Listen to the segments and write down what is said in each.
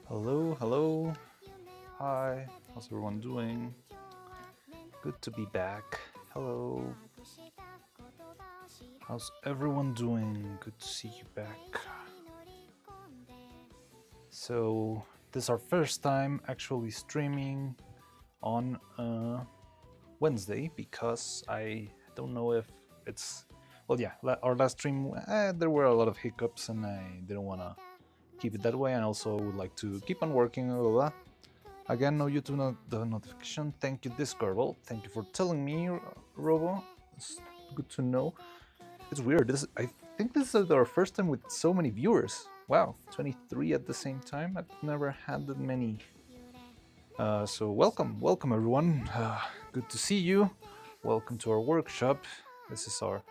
Hello, hello. Hi, how's everyone doing? Good to be back. Hello. How's everyone doing? Good to see you back. So, this is our first time actually streaming on Wednesday because I don't know if it's... Well, yeah, our last stream, there were a lot of hiccups and I didn't want to keep it that way, and also would like to keep on working, blah, blah, blah. Again, no YouTube notification. Thank you, Discord. Well, thank you for telling me, Robo. It's good to know. It's weird. I think this is our first time with so many viewers. Wow, 23 at the same time. I've never had that many. So welcome everyone. Good to see you. Welcome to our workshop. This is our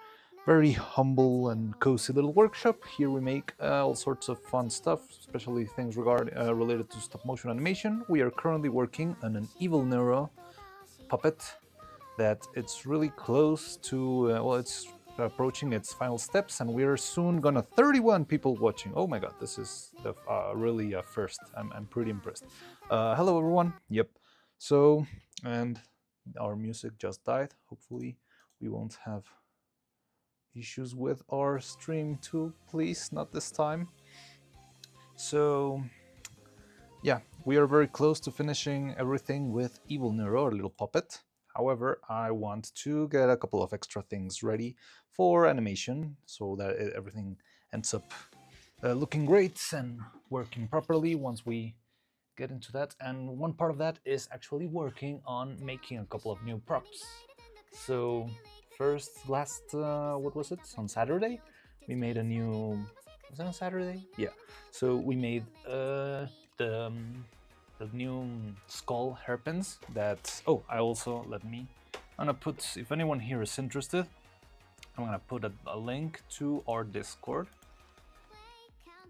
very humble and cozy little workshop. Here we make all sorts of fun stuff, especially things related to stop motion animation. We are currently working on an Evil Neuro puppet that it's really close to, well, it's approaching its final steps, and we're soon gonna 31 people watching. Oh my god, this is really a first. I'm pretty impressed. Hello everyone. Yep. So, and our music just died. Hopefully we won't have issues with our stream too, please, not this time. So yeah, we are very close to finishing everything with Evil Neuro, our little puppet. However, I want to get a couple of extra things ready for animation so that everything ends up looking great and working properly once we get into that. And one part of that is actually working on making a couple of new props. So last what was it, on Saturday we made a new, was it on Saturday? Yeah, so we made the new skull hairpins that, oh, I also, I'm gonna put, if anyone here is interested, I'm gonna put a link to our Discord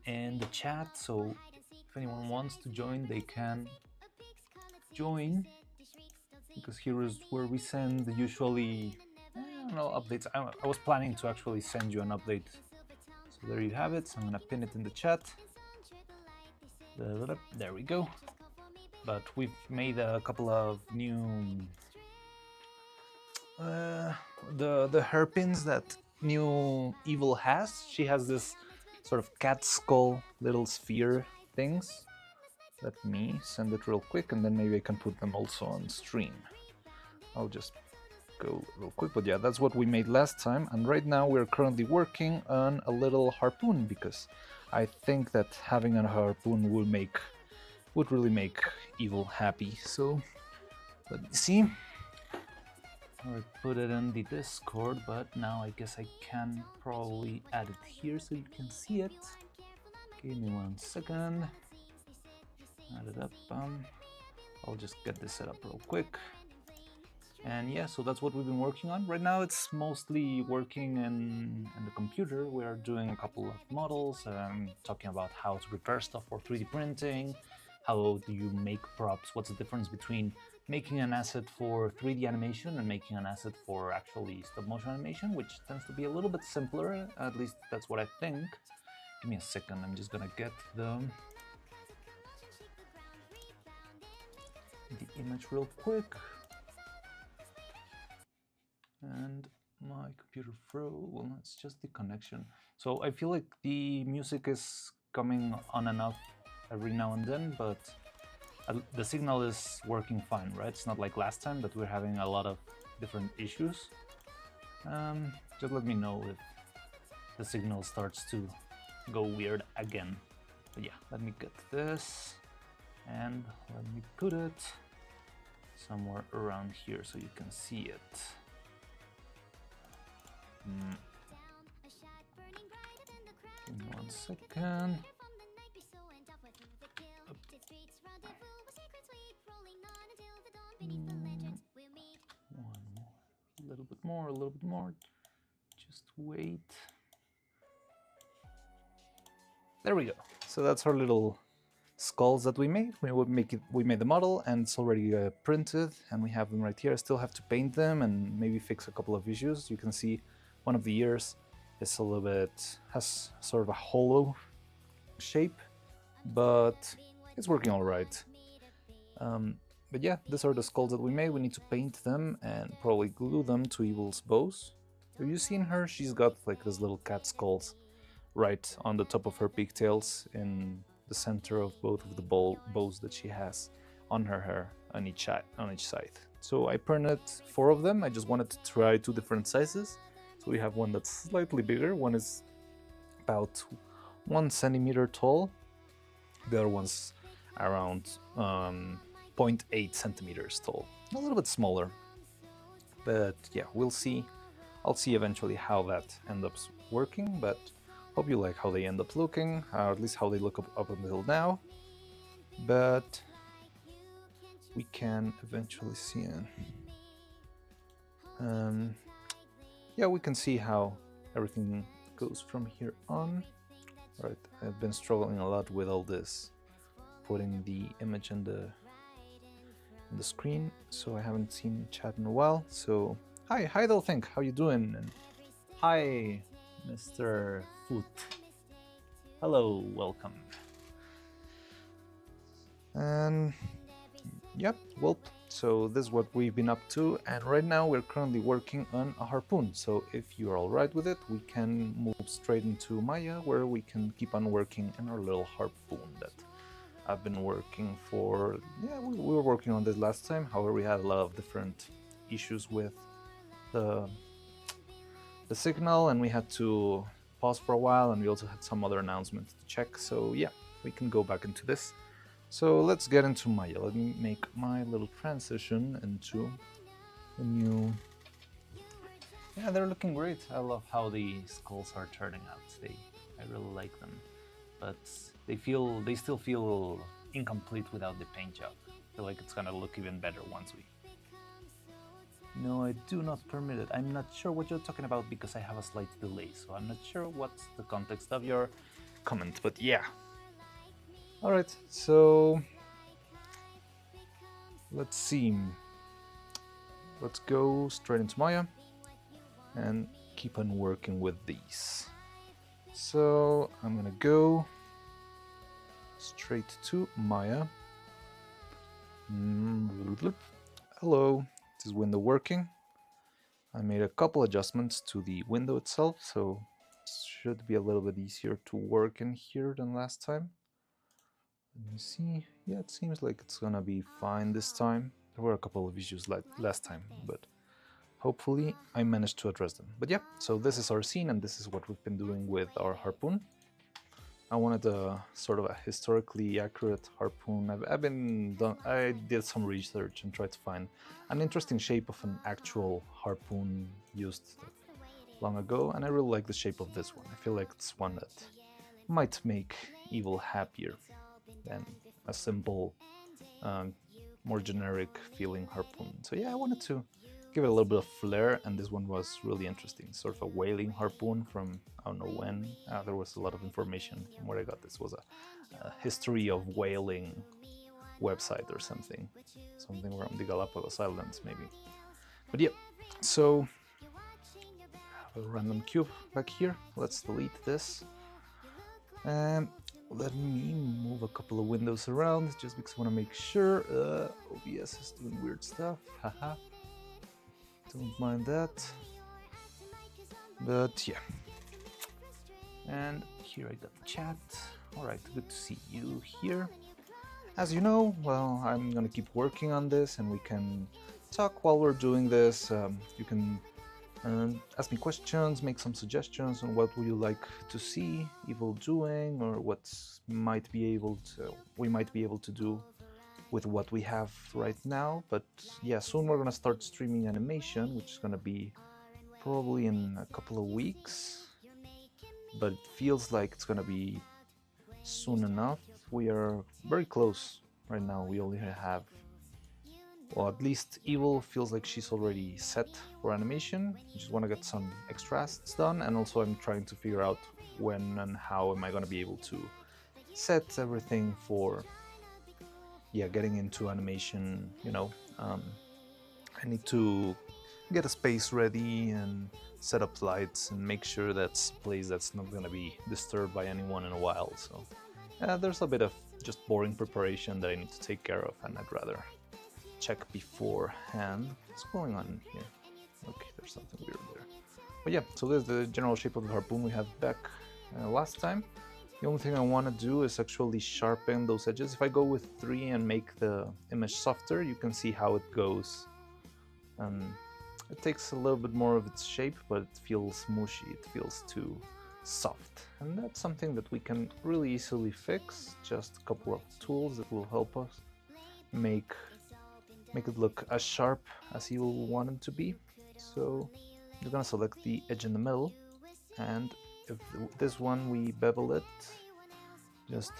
in the chat, so if anyone wants to join, they can join, because here is where we send usually, I don't know, updates. I was planning to actually send you an update. So there you have it. So I'm gonna pin it in the chat. There we go. But we've made a couple of new the hairpins that new Evil has. She has this sort of cat skull little sphere things. Let me send it real quick, and then maybe I can put them also on stream. I'll just go real quick, but yeah, that's what we made last time, and right now we're currently working on a little harpoon, because I think that having a harpoon would really make Evil happy. So let me see. I put it in the Discord, but now I guess I can probably add it here so you can see it. Give me 1 second. Add it up. I'll just get this set up real quick. And yeah, so that's what we've been working on. Right now it's mostly working in the computer. We are doing a couple of models, talking about how to prepare stuff for 3D printing, how do you make props, what's the difference between making an asset for 3D animation and making an asset for actually stop motion animation, which tends to be a little bit simpler, at least that's what I think. Give me a second, I'm just gonna get the image real quick. And my computer froze. Well, it's just the connection. So I feel like the music is coming on and off every now and then, but the signal is working fine, right? It's not like last time that we're having a lot of different issues. Just let me know if the signal starts to go weird again. But yeah, let me get this and let me put it somewhere around here so you can see it. Give me 1 second. One more, a little bit more. Just wait. There we go. So that's our little skulls that we made. We made the model and it's already printed, and we have them right here. I still have to paint them and maybe fix a couple of issues. You can see one of the ears is a little bit, has sort of a hollow shape, but it's working all right. But yeah, these are the skulls that we made. We need to paint them and probably glue them to Evil's bows. Have you seen her? She's got like these little cat skulls right on the top of her pigtails in the center of both of the bows that she has on her hair on each side. So I printed 4 of them. I just wanted to try 2 different sizes. So we have one that's slightly bigger. One is about 1 centimeter tall. The other one's around 0.8 centimeters tall. A little bit smaller. But yeah, we'll see. I'll see eventually how that ends up working, but hope you like how they end up looking, or at least how they look up until now. But we can eventually see it. Yeah, we can see how everything goes from here on. Right, I've been struggling a lot with all this, putting the image in the screen, so I haven't seen chat in a while. So hi Delphink, how you doing? And hi Mr. Foot. Hello, welcome. And yep, well, so this is what we've been up to, and right now we're currently working on a harpoon. So if you're alright with it, we can move straight into Maya, where we can keep on working in our little harpoon that I've been working for. Yeah, we were working on this last time. However, we had a lot of different issues with the signal, and we had to pause for a while, and we also had some other announcements to check. So yeah, we can go back into this. So let's get into Maya. Let me make my little transition into a new... Yeah, they're looking great. I love how the skulls are turning out. I really like them, but they still feel incomplete without the paint job. I feel like it's gonna look even better once we... No, I do not permit it. I'm not sure what you're talking about because I have a slight delay, so I'm not sure what's the context of your comment, but yeah. Alright, so let's see. Let's go straight into Maya and keep on working with these. So I'm gonna go straight to Maya. Hello, is this window working? I made a couple adjustments to the window itself, so it should be a little bit easier to work in here than last time. Let me see. Yeah, it seems like it's gonna be fine this time. There were a couple of issues like last time, but hopefully I managed to address them. But yeah, so this is our scene, and this is what we've been doing with our harpoon. I wanted a sort of a historically accurate harpoon. I did some research and tried to find an interesting shape of an actual harpoon used long ago, and I really like the shape of this one. I feel like it's one that might make Evil happier than a simple, um, more generic feeling harpoon. So yeah, I wanted to give it a little bit of flair, and this one was really interesting. Sort of a whaling harpoon from I don't know when. There was a lot of information from where I got this. Was a history of whaling website or something around the Galapagos Islands maybe. But yeah, so I have a random cube back here. Let's delete this. And let me move a couple of windows around just because I want to make sure. OBS is doing weird stuff. Haha. Don't mind that. But yeah. And here I got the chat. Alright, good to see you here. As you know, well, I'm gonna keep working on this and we can talk while we're doing this. You can ask me questions, make some suggestions on what would you like to see Evil doing, or what we might be able to do with what we have right now. But yeah, soon we're gonna start streaming animation, which is gonna be probably in a couple of weeks, but it feels like it's gonna be soon enough. We are very close right now. We only have, well, at least Evil feels like she's already set for animation. I just want to get some extra assets done, and also I'm trying to figure out when and how am I going to be able to set everything for, yeah, getting into animation. You know, I need to get a space ready and set up lights and make sure that's a place that's not going to be disturbed by anyone in a while. So there's a bit of just boring preparation that I need to take care of, and I'd rather check beforehand. What's going on here? Okay, there's something weird there. But yeah, so there's the general shape of the harpoon we had back last time. The only thing I want to do is actually sharpen those edges. If I go with 3 and make the image softer, you can see how it goes. It takes a little bit more of its shape, but it feels mushy, it feels too soft. And that's something that we can really easily fix. Just a couple of tools that will help us make it look as sharp as you will want it to be. So you're gonna select the edge in the middle, and if this one we bevel it, just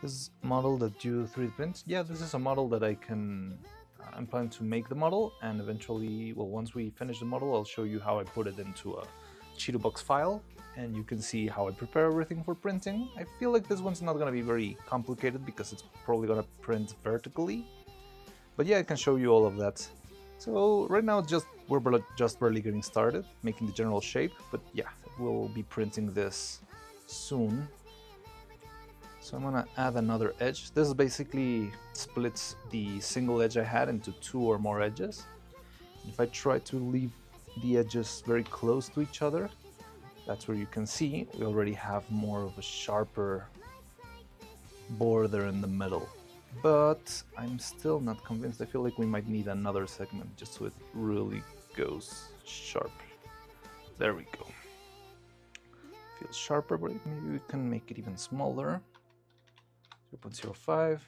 this model that you 3D print. Yeah, this is a model that I'm planning to make the model, and eventually, well, once we finish the model, I'll show you how I put it into a Cheeto box file, and you can see how I prepare everything for printing. I feel like this one's not gonna be very complicated because it's probably gonna print vertically. But yeah, I can show you all of that. So right now we're just barely getting started, making the general shape, but yeah, we'll be printing this soon. So I'm gonna add another edge. This basically splits the single edge I had into 2 or more edges. If I try to leave the edges very close to each other, that's where you can see we already have more of a sharper border in the middle. But I'm still not convinced. I feel like we might need another segment just so it really goes sharp. There we go. Feels sharper, but maybe we can make it even smaller. 0.05.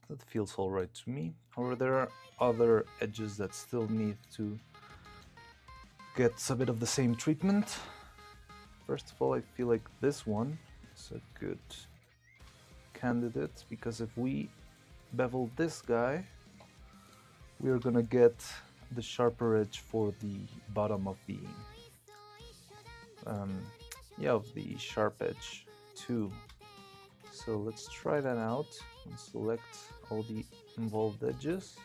That feels alright to me. However, there are other edges that still need to get a bit of the same treatment. First of all, I feel like this one is a good candidate, because if we bevel this guy, we are gonna get the sharper edge for the bottom of the of the sharp edge too. So let's try that out and select all the involved edges.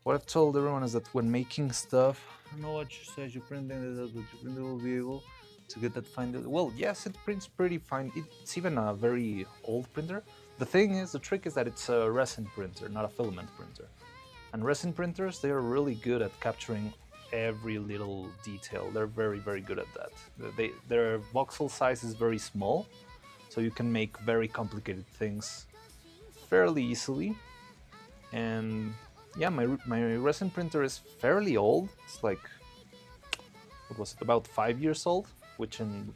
What I've told everyone is that when making stuff, I don't know what you said, you're printing this, but your printer will be able to get that fine. Well, yes, it prints pretty fine. It's even a very old printer. The trick is that it's a resin printer, not a filament printer. And resin printers, they are really good at capturing every little detail. They're very, very good at that. Their voxel size is very small, so you can make very complicated things fairly easily. And yeah, my resin printer is fairly old. It's like, what was it, about 5 years old, which in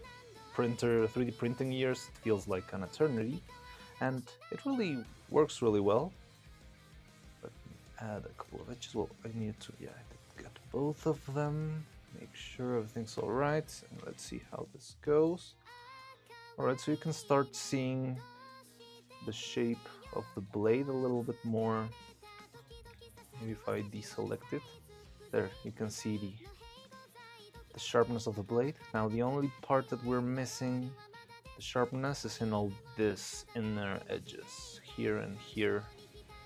printer, 3D printing years, it feels like an eternity, and it really works really well. Let me add a couple of edges. Well, I need to, yeah, I did get both of them. Make sure everything's all right, and let's see how this goes. All right, so you can start seeing the shape of the blade a little bit more. Maybe if I deselect it, there you can see the sharpness of the blade. Now the only part that we're missing the sharpness is in all this inner edges, here and here,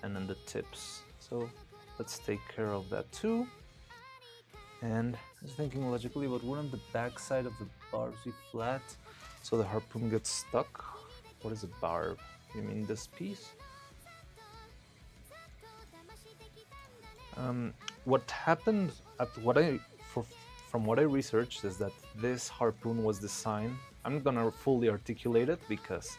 and in the tips. So let's take care of that too. And I was thinking logically, but wouldn't the back side of the barbs be flat so the harpoon gets stuck? What is a barb? You mean this piece? What happened at from what I researched is that this harpoon was designed. I'm not gonna fully articulate it because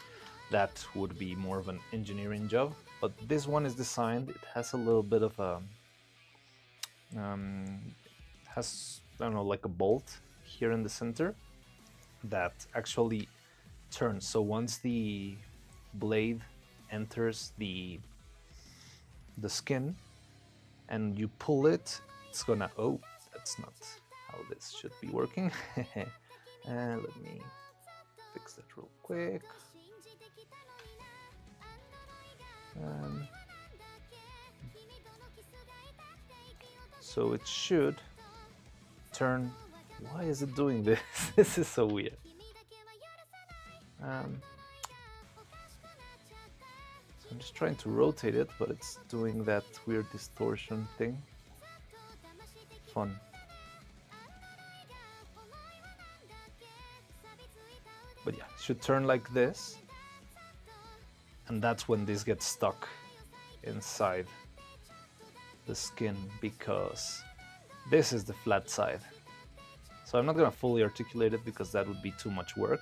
that would be more of an engineering job. But this one is designed. It has a little bit of a has, I don't know, like a bolt here in the center that actually turns. So once the blade enters the skin and you pull it, it's gonna, oh, that's not how this should be working. Let me fix that real quick. So it should turn. Why is it doing this? This is so weird. So I'm just trying to rotate it, but it's doing that weird distortion thing. Fun. But yeah, it should turn like this. And that's when this gets stuck inside the skin, because this is the flat side. So I'm not gonna fully articulate it because that would be too much work,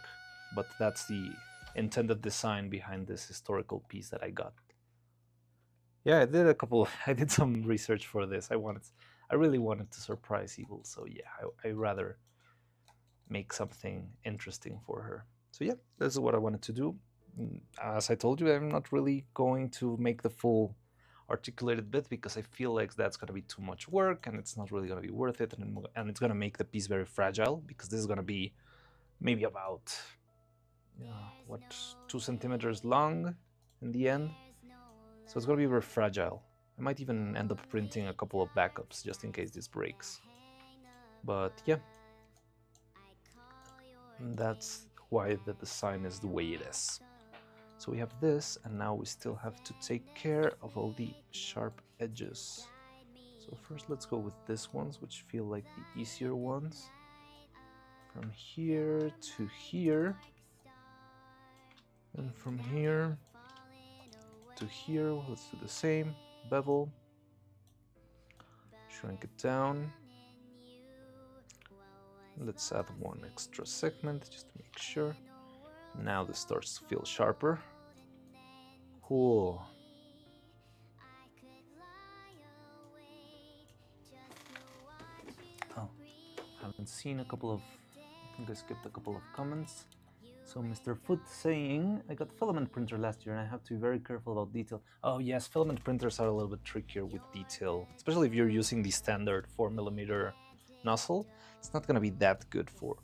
but that's the intended design behind this historical piece that I got. Yeah, I did some research for this. I really wanted to surprise Evil, so yeah, I rather make something interesting for her. So yeah, this is what I wanted to do. As I told you, I'm not really going to make the full articulated bit because I feel like that's going to be too much work and it's not really going to be worth it, and it's going to make the piece very fragile because this is going to be maybe about 2 centimeters long in the end, so it's going to be very fragile. I might even end up printing a couple of backups just in case this breaks, but yeah, and that's why the design is the way it is. So we have this, and now we still have to take care of all the sharp edges. So first let's go with these ones, which feel like the easier ones. From here to here, and from here to here, let's do the same. Bevel, shrink it down. Let's add one extra segment just to make sure. Now this starts to feel sharper. Cool. Oh, haven't seen a couple of, I think I skipped a couple of comments. So Mr. Foot saying, I got filament printer last year and I have to be very careful about detail. Oh yes, filament printers are a little bit trickier with detail, especially if you're using the standard 4mm nozzle. It's not gonna be that good for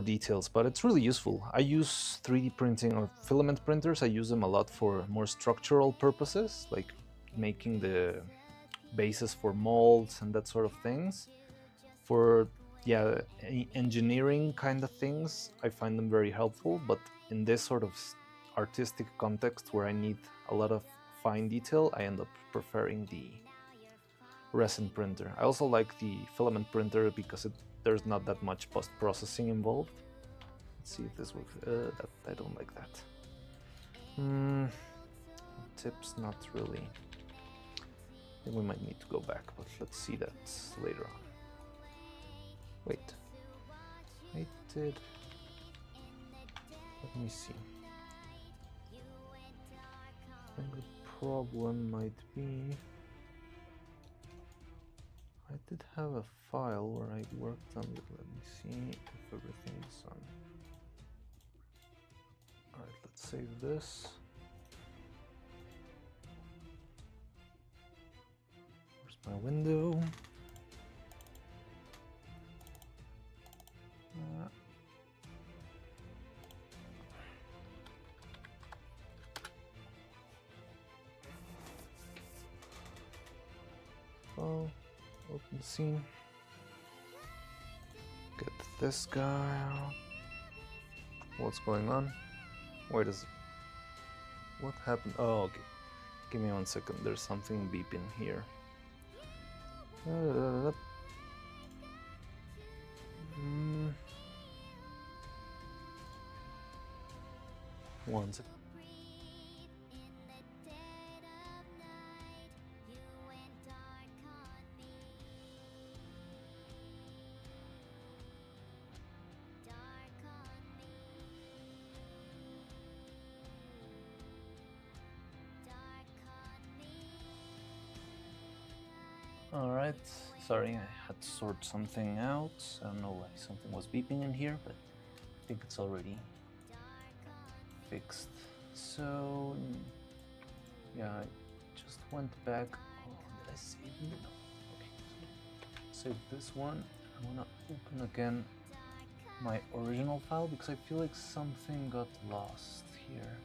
details, but it's really useful. I use 3D printing or filament printers. I use them a lot for more structural purposes, like making the bases for molds and that sort of things. For engineering kind of things, I find them very helpful, but in this sort of artistic context where I need a lot of fine detail, I end up preferring the resin printer. I also like the filament printer because there's not that much post-processing involved. Let's see if this works. I don't like that. Tips, not really. I think we might need to go back, but let's see that later on. Wait. I did... Let me see. I think the problem might be... I did have a file where I worked on it. Let me see if everything's on. save this. Where's my window? Well, open scene. Get this guy out. What's going on? Wait, what happened? Oh, okay. Give me 1 second. There's something beeping here. One second. Alright, sorry, I had to sort something out. I don't know why something was beeping in here, but I think it's already fixed. So, yeah, I just went back. Oh, did I save it? No. Okay, so save this one. I'm gonna open again my original file because I feel like something got lost here.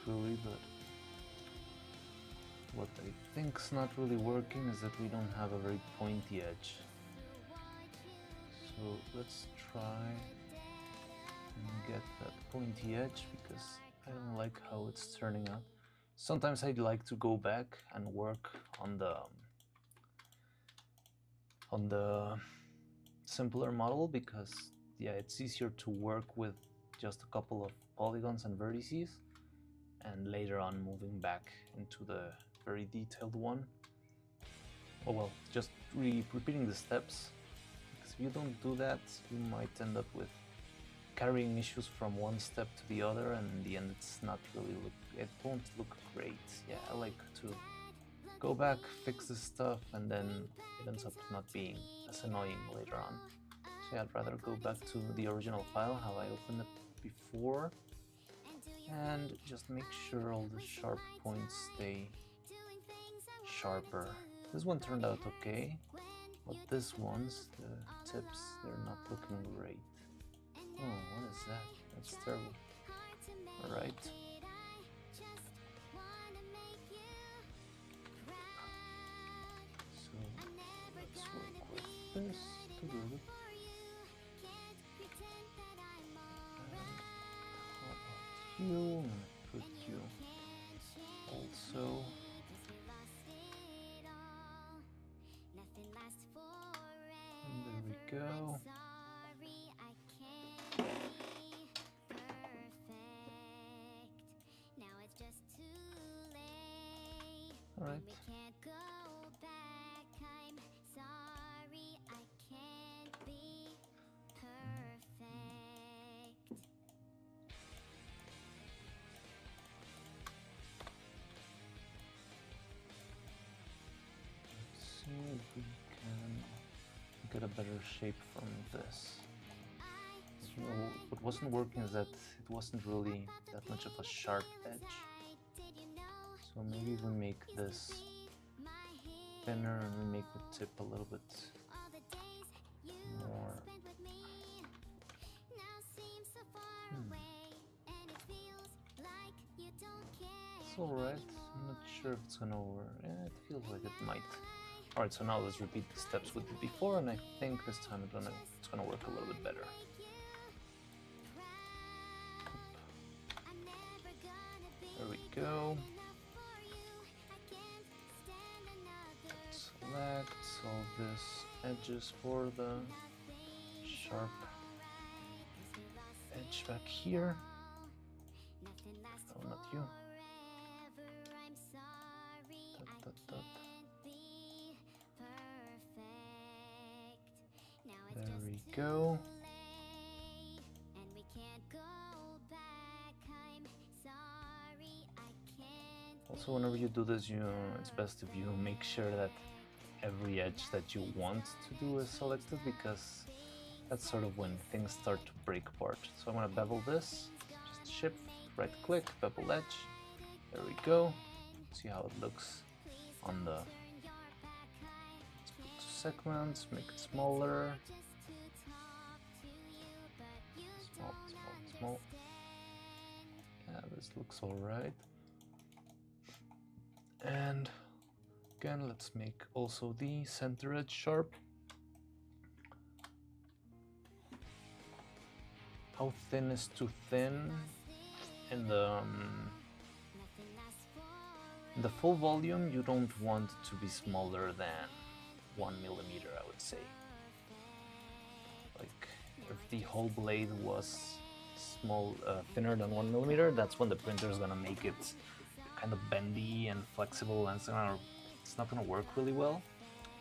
Really, but what I think's not really working is that we don't have a very pointy edge. So let's try and get that pointy edge because I don't like how it's turning out. Sometimes I'd like to go back and work on the simpler model because yeah, it's easier to work with just a couple of polygons and vertices, and later on moving back into the very detailed one. Oh well, just repeating the steps, because if you don't do that, you might end up with carrying issues from one step to the other, and in the end it's not really it won't look great. Yeah, I like to go back, fix this stuff, and then it ends up not being as annoying later on. So yeah, I'd rather go back to the original file, how I opened it before, and just make sure all the sharp points stay sharper. This one turned out okay, but this one's, the tips, they're not looking great. Oh, what is that? That's terrible. Alright. So, let's work with this. You and put you also. And there we go. All right. See if we can get a better shape from this. So what wasn't working is that it wasn't really that much of a sharp edge. So maybe we make this thinner and we make the tip a little bit more. It's alright. I'm not sure if it's gonna work. Yeah, it feels like it might. Alright, so now let's repeat the steps we did before, and I think this time it's gonna work a little bit better. There we go. Select all this edges for the sharp edge back here. Oh, not you. Dot, dot, dot. There we go. Also, whenever you do this, it's best if you make sure that every edge that you want to do is selected, because that's sort of when things start to break apart. So I'm gonna bevel this, just shift, right click, bevel edge. There we go. See how it looks on the... Let's put 2 segments, make it smaller. Small. Yeah, this looks alright. And again, let's make also the center edge sharp. How thin is too thin? In the full volume, you don't want it to be smaller than 1 millimeter, I would say. Like, if the whole blade was thinner than 1 millimeter, that's when the printer is gonna make it kind of bendy and flexible, and it's not gonna work really well.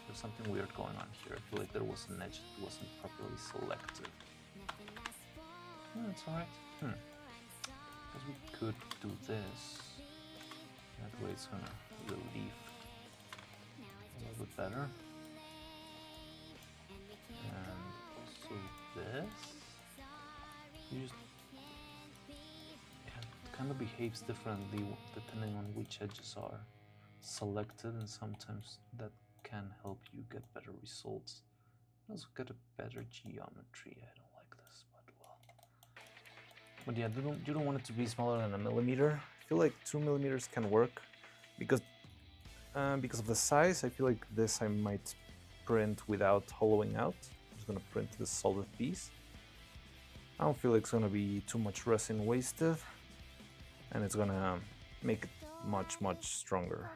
There's something weird going on here. I feel like there was an edge that wasn't properly selected. It's alright. Because we could do this. That way it's gonna relieve a little bit better. And also this. It kind of behaves differently depending on which edges are selected, and sometimes that can help you get better results. Also get a better geometry. I don't like this, but well. But yeah, you don't want it to be smaller than 1 millimeter. I feel like 2 millimeters can work because of the size. I feel like this I might print without hollowing out. I'm just gonna print this solid piece. I don't feel like it's gonna be too much resin wasted, and it's gonna make it much stronger.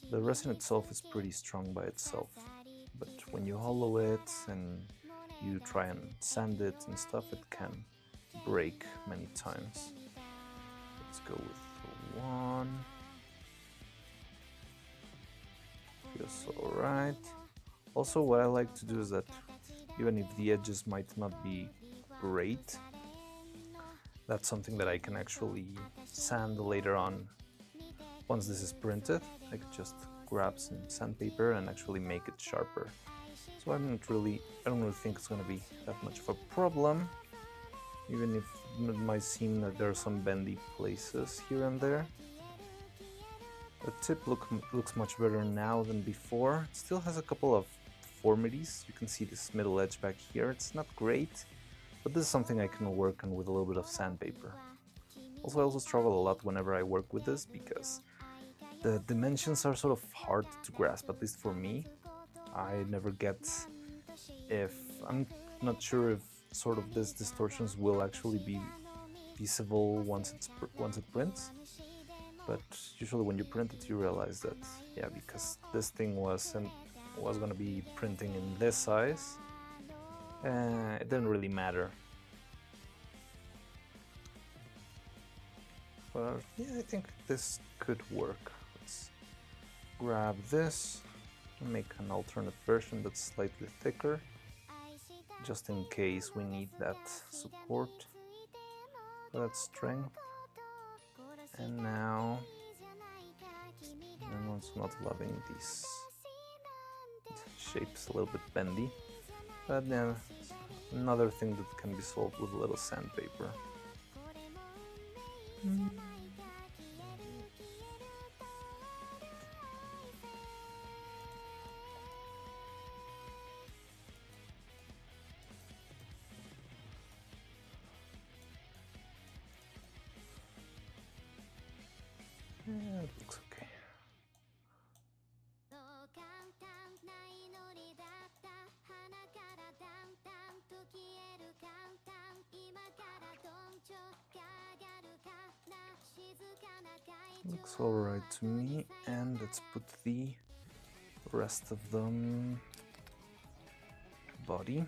The resin itself is pretty strong by itself, but when you hollow it and you try and sand it and stuff, it can break many times. Let's go with 1. Feels alright. Also, what I like to do is that even if the edges might not be great, that's something that I can actually sand later on. Once this is printed, I could just grab some sandpaper and actually make it sharper. So I don't really think it's going to be that much of a problem, even if it might seem that there are some bendy places here and there. The tip looks much better now than before. It still has a couple of deformities. You can see this middle edge back here. It's not great, but this is something I can work on with a little bit of sandpaper. Also, I also struggle a lot whenever I work with this because the dimensions are sort of hard to grasp, at least for me. I never get I'm not sure if sort of these distortions will actually be visible once it prints. But usually when you print it, you realize that, yeah, because this thing was going to be printing in this size, it didn't really matter. But yeah, I think this could work. Let's grab this and make an alternate version that's slightly thicker, just in case we need that support, that strength. And now, I'm also not loving these shapes, a little bit bendy, but yeah, another thing that can be solved with a little sandpaper. Yeah, it looks okay. Looks alright to me, and let's put the rest of them body.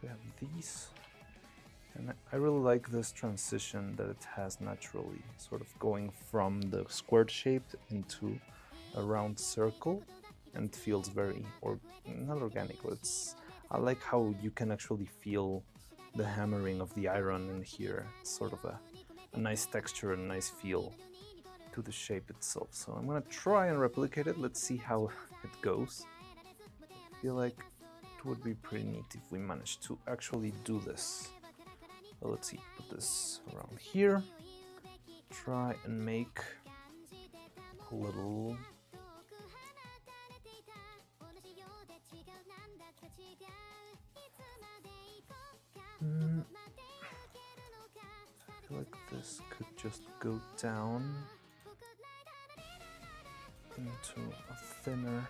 We have these. And I really like this transition that it has naturally, sort of going from the squared shape into a round circle, and it feels very, not organic, but I like how you can actually feel the hammering of the iron in here. It's sort of a nice texture and nice feel. to the shape itself. So I'm gonna try and replicate it. Let's see how it goes. I feel like it would be pretty neat if we managed to actually do this. Well, let's see, put this around here. Try and make a little I feel like this could just go down into a thinner,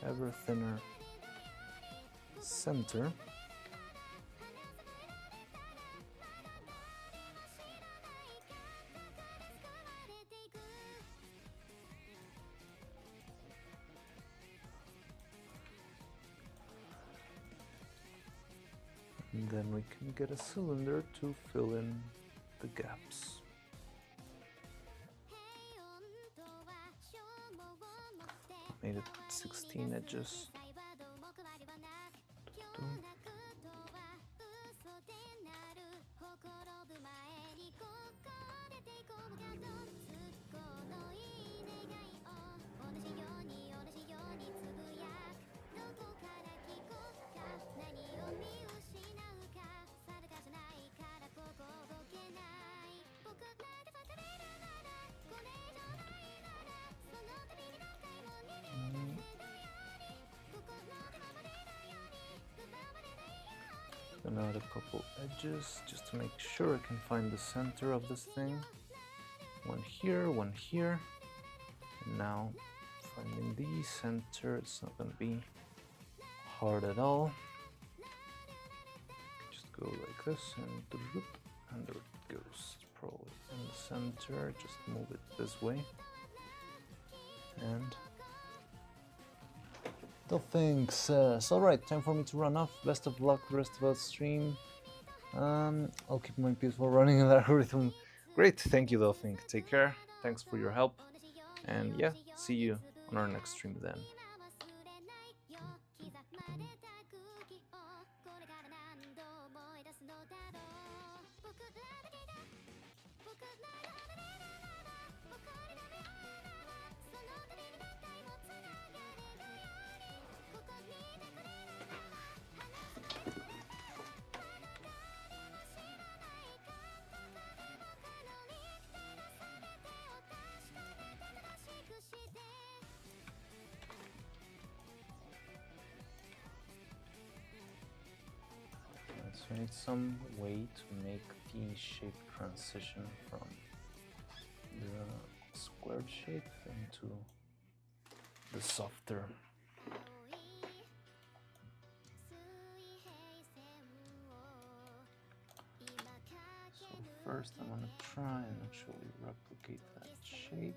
ever thinner center. And then we can get a cylinder to fill in the gaps. Made it 16 edges. Gonna add a couple edges just to make sure I can find the center of this thing. One here, and now finding the center. It's not gonna be hard at all. Just go like this and there it goes. It's probably in the center. Just move it this way. And thanks. Alright, time for me to run off. Best of luck the rest of our stream. I'll keep my peaceful running in the algorithm. Great, thank you Dolphink. Take care. Thanks for your help. And yeah, see you on our next stream then. So I need some way to make the shape transition from the squared shape into the softer. So first I'm gonna try and actually replicate that shape.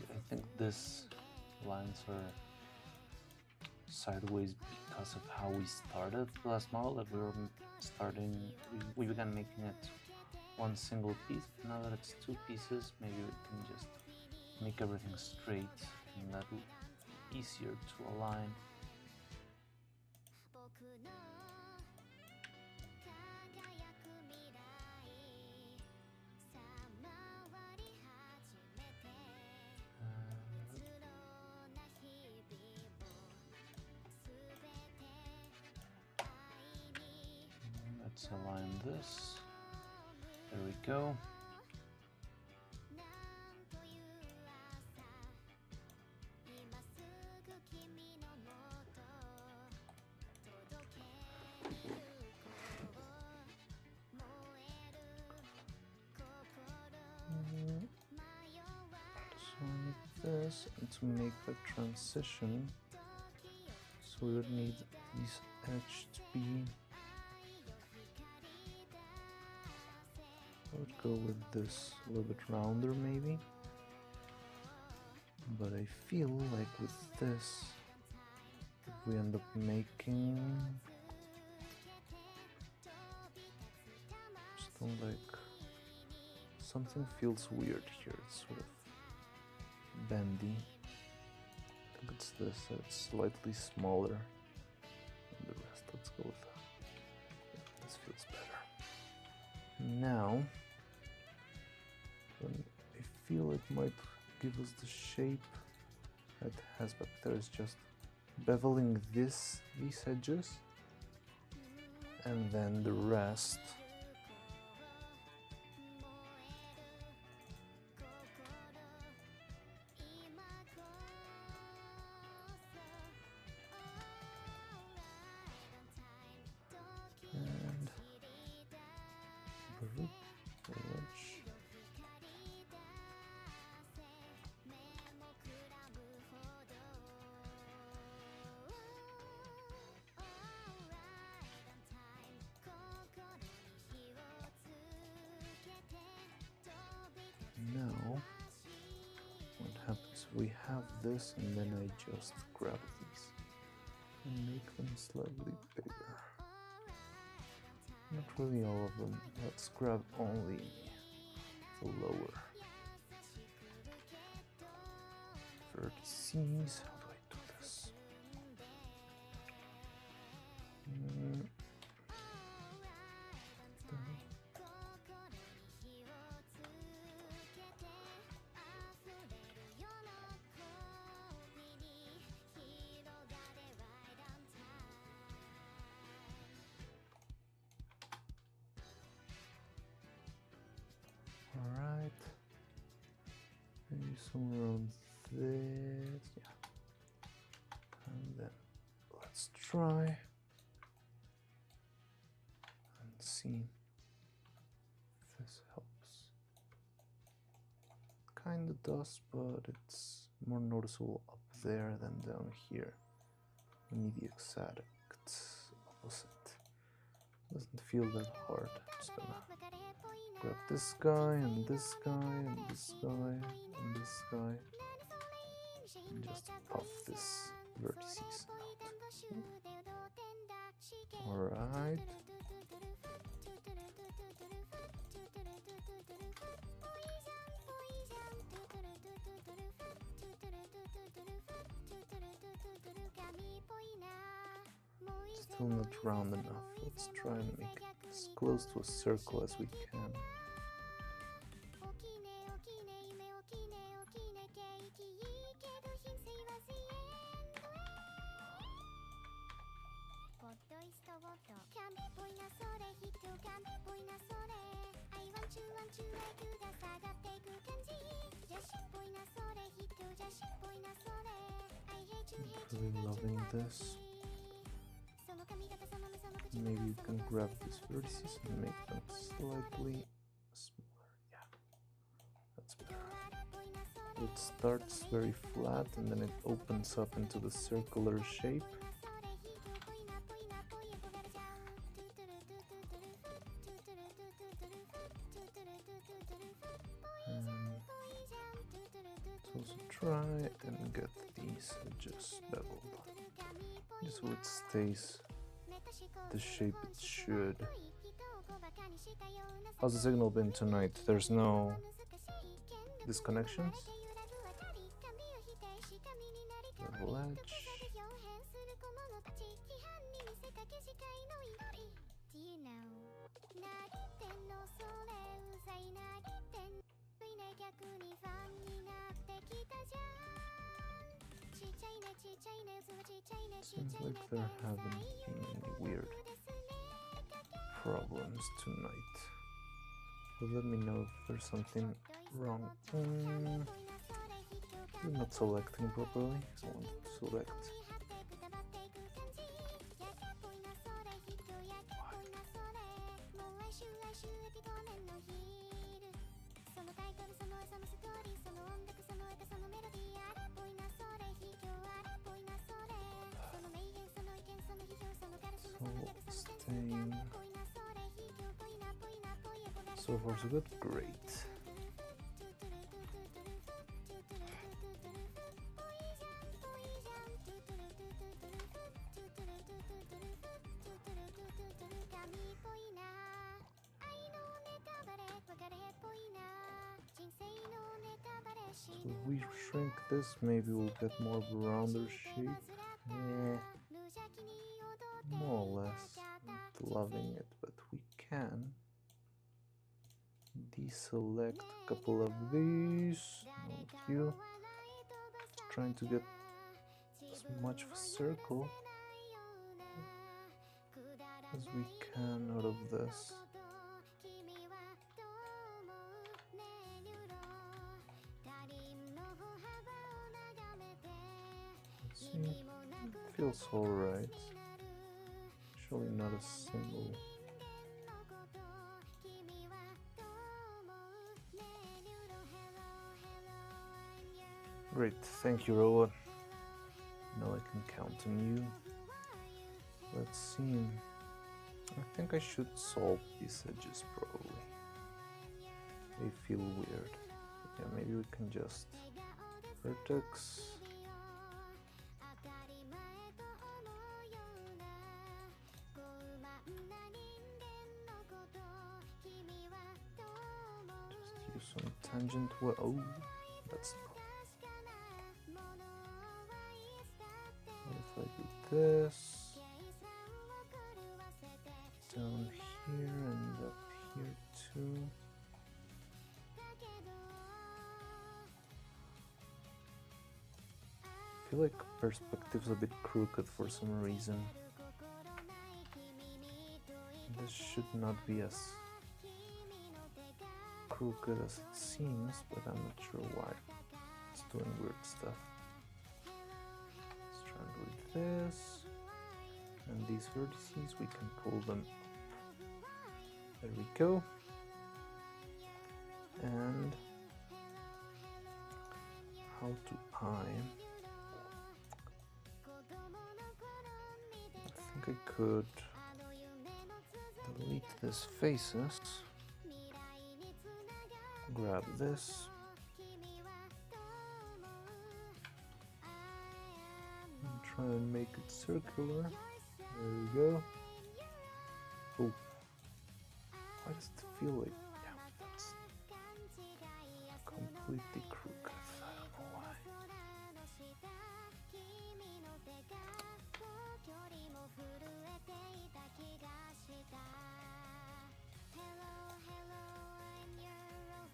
I think this lines are sideways because of how we started the last model. That we were starting, we began making it one single piece. Now that it's two pieces, maybe we can just make everything straight, and that will be easier to align. Let's align this. There we go. So like this, and to make the transition So we would need this edge to be... I would go with this a little bit rounder maybe. But I feel like with this, if we end up making... just don't like... something feels weird here, it's sort of bendy. I think it's this, it's slightly smaller than the rest. Let's go with that. Yeah, this feels better. Now, I feel it might give us the shape that has back there is just beveling these edges, and then the rest and now what happens, we have this and then I just grab these and make them slightly bigger. Not really all of them, let's grab only the lower vertices. How do I do this? Alright, maybe somewhere around this, yeah. And then let's try and see if this helps. Kinda does, but it's more noticeable up there than down here. We need the exact opposite. Doesn't feel that hard. I'm just gonna grab this guy and this guy and this guy and this guy and just puff this vertices out. Alright. Still not round enough. Let's try and make it as close to a circle as we can. I'm really loving this. Maybe you can grab these vertices and make them slightly smaller. Yeah, that's better. It starts very flat and then it opens up into the circular shape. And let's also try and get these edges beveled, just so it stays the shape it should. How's the signal been tonight? There's no disconnections? Level edge. Seems like there haven't been any weird problems tonight. But let me know if there's something wrong. I'm not selecting properly. I want to select. So far so good, great. So if we shrink this, maybe we'll get more of a rounder shape. Yeah, more or less. Not loving it, but we can deselect a couple of these. Thank you. Trying to get as much of a circle as we can out of this. Let's see, feels alright. Actually not a single. Great, thank you, robot. Now I can count on you. Let's see. I think I should solve these edges probably. They feel weird. But yeah, maybe we can just vertex. Just use some tangent. Oh, that's. If I do this, down here and up here too. I feel like perspective's a bit crooked for some reason. This should not be as crooked as it seems, but I'm not sure why. It's doing weird stuff. Let's try and do this. And these vertices, we can pull them. There we go. And how to eye? I think I could delete these faces, grab this, and try and make it circular. There we go. Oh, why does it feel like, yeah, that's completely crooked. I don't know why.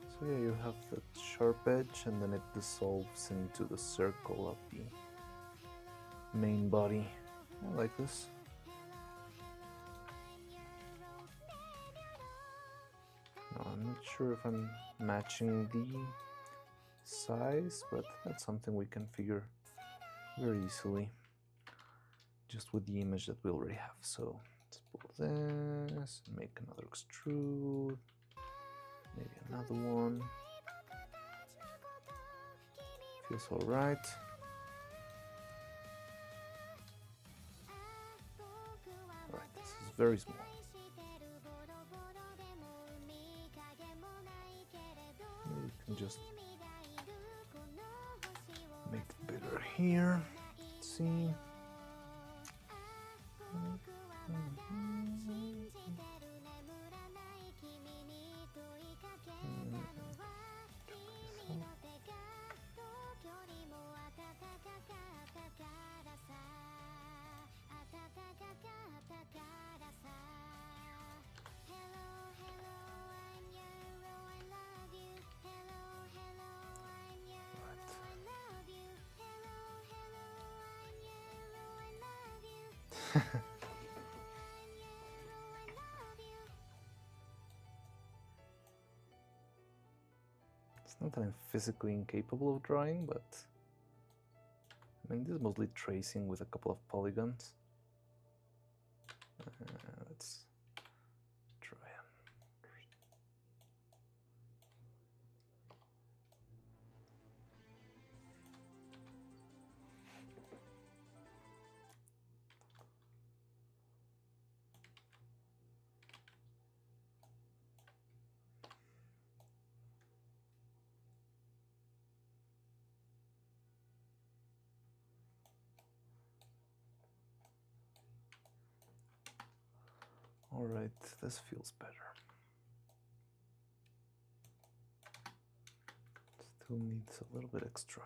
So yeah, you have that sharp edge and then it dissolves into the circle of the main body. I like this. Now, I'm not sure if I'm matching the size, but that's something we can figure very easily just with the image that we already have. So let's pull this and make another extrude, maybe another one. Feels all right. All right, this is very small. We can just make it bigger here. Let's see. It's not that I'm physically incapable of drawing, but I mean, this is mostly tracing with a couple of polygons. Let's try and Alright, this feels better. Still needs a little bit extra.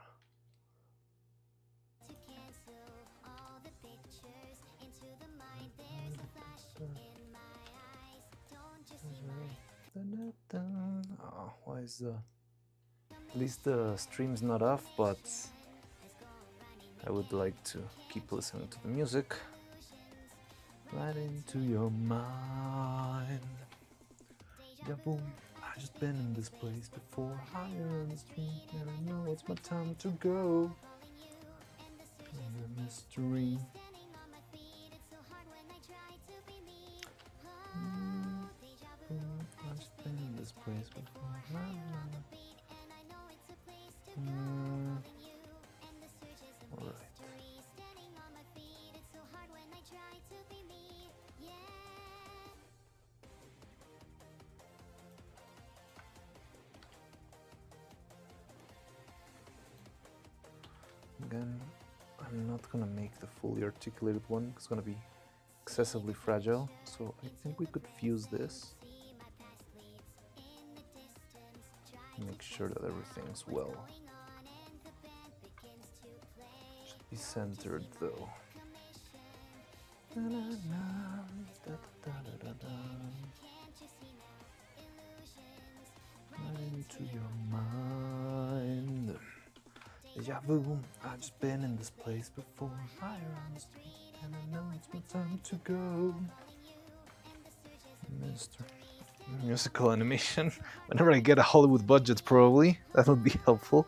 Oh, why is the... At least the stream's not off, but I would like to keep listening to the music. Right into your mind. Yeah, boom. I've just been in this place before. Higher on the street, and I know it's my time to go. The mystery. I've just been in this place before. Alright. Again, I'm not gonna make the fully articulated one. It's gonna be excessively fragile, so I think we could fuse this. Make sure that everything's well. Should be centered though. Right into your mind. Deja vu, I've just been in this place before. Fire on the street, and I know it's my time to go. Mr. Musical animation. Whenever I get a Hollywood budget, probably that would be helpful.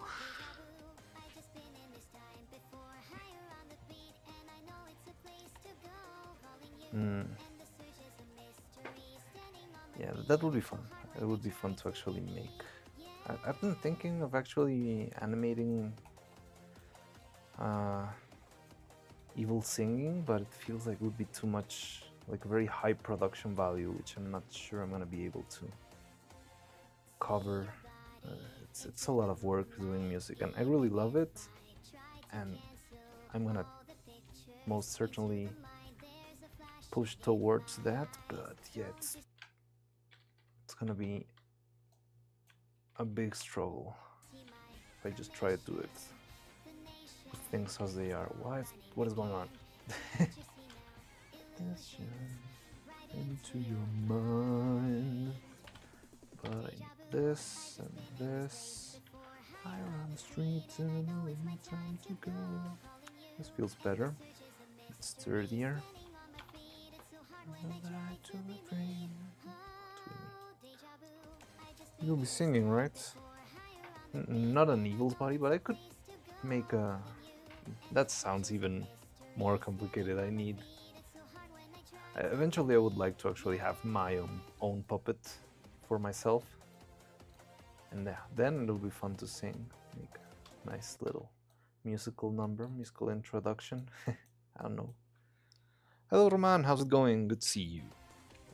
Yeah, that would be fun. It would be fun to actually make. I've been thinking of actually animating evil singing, but it feels like it would be too much, like very high production value, which I'm not sure I'm gonna be able to cover. It's a lot of work doing music, and I really love it, and I'm gonna most certainly push towards that, but yeah, it's gonna be a big struggle if I just try to do it with things as they are. What is going on? Into your mind. But I need this and this. Fire on the streets and I know it's my time to go. This feels better. It's sturdier. You'll be singing, right? Not an Evil's body, but I could make a... That sounds even more complicated. I need... Eventually I would like to actually have my own puppet for myself. And then it'll be fun to sing. Make a nice little musical number, musical introduction. I don't know. Hello Roman, how's it going? Good to see you.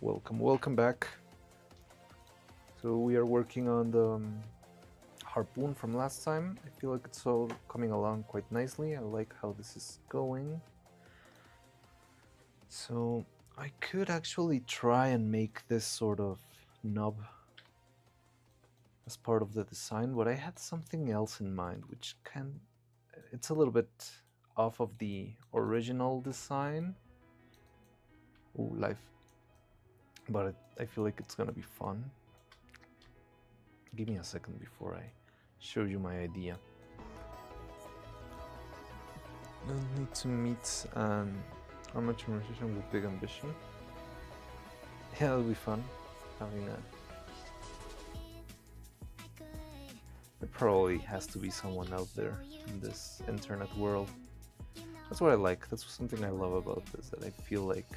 Welcome back. So we are working on the harpoon from last time. I feel like it's all coming along quite nicely. I like how this is going. So I could actually try and make this sort of knob as part of the design, but I had something else in mind, which it's a little bit off of the original design. Ooh, life. But I feel like it's gonna be fun. Give me a second before I show you my idea. I need to meet an amateur musician with big ambition. Yeah, it'll be fun having a... There probably has to be someone out there in this internet world. That's what I like. That's something I love about this, that I feel like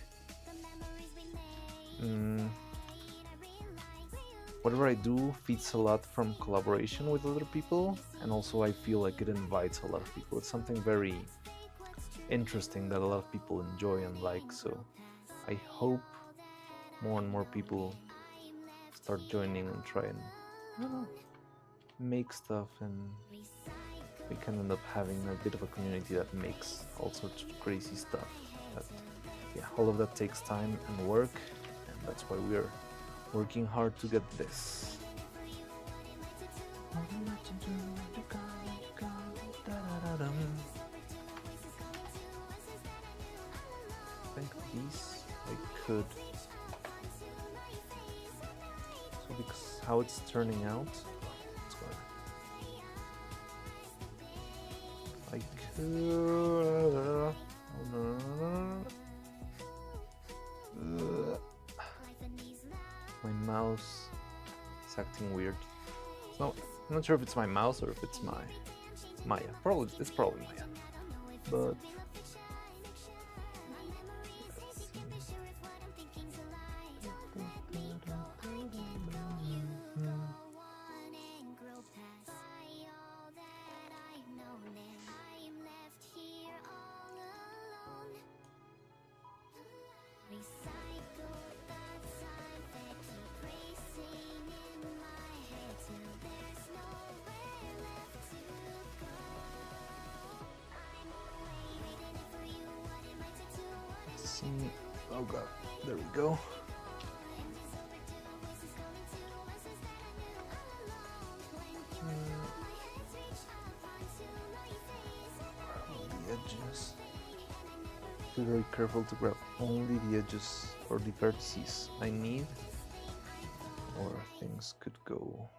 whatever I do feeds a lot from collaboration with other people, and also I feel like it invites a lot of people. It's something very interesting that a lot of people enjoy and like, so I hope more and more people start joining and try and, I don't know, make stuff, and we can end up having a bit of a community that makes all sorts of crazy stuff. But yeah, all of that takes time and work, and That's why we're working hard to get this. I think these I could. So because how it's turning out, it's gonna. I could. Oh, no. My mouse is acting weird. So I'm not sure if it's my mouse or if it's my Maya. It's probably Maya. But oh god, there we go. The edges. Be very careful to grab only the edges or the vertices I need, or things could go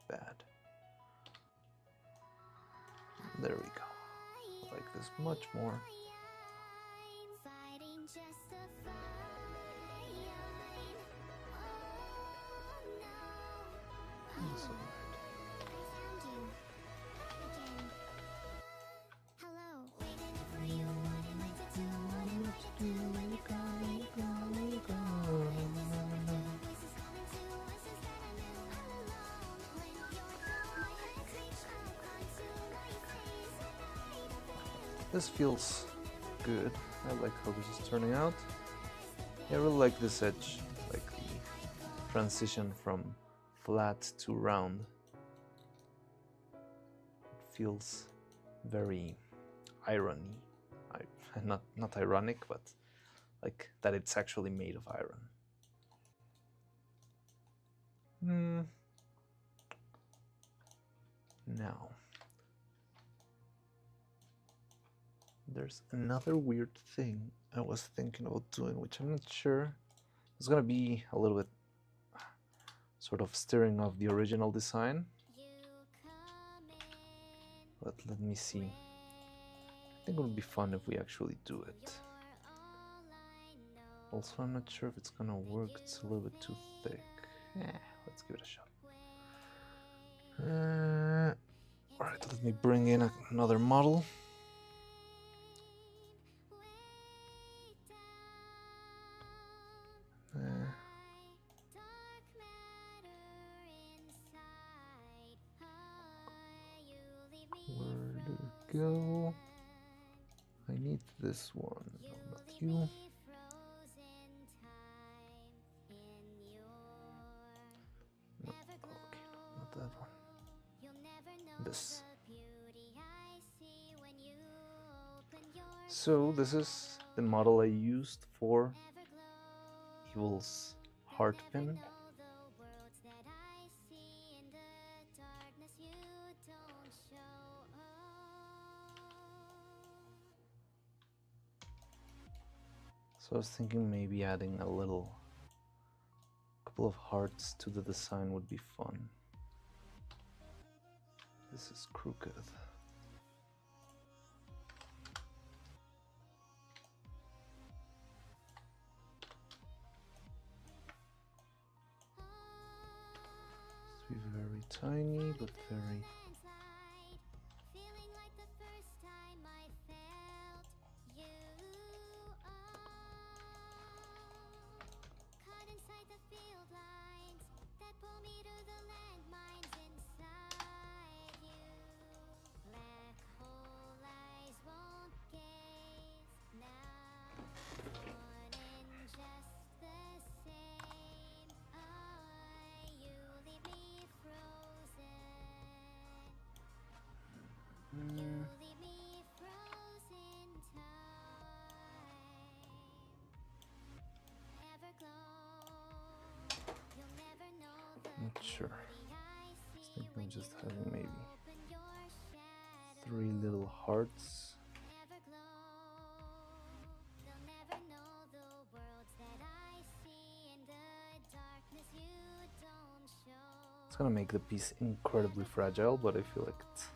bad. There we go. I like this much more. This feels good. I like how this is turning out. Yeah, I really like this edge, like the transition from flat to round. It feels very irony. Not ironic, but like that it's actually made of iron. Now, there's another weird thing I was thinking about doing, which I'm not sure. It's gonna be a little bit sort of steering off the original design. But let me see. I think it would be fun if we actually do it. Also, I'm not sure if it's gonna work. It's a little bit too thick. Let's give it a shot. Alright, let me bring in another model. Where did it go? I need this one, not you. No, okay, not that one. This. So this is the model I used for Evil's heart pin. So I was thinking maybe adding a couple of hearts to the design would be fun. This is crooked. It's very tiny, but very. sure. I was thinking of just having maybe 3 little hearts. It's gonna make the piece incredibly fragile, but I feel like it's...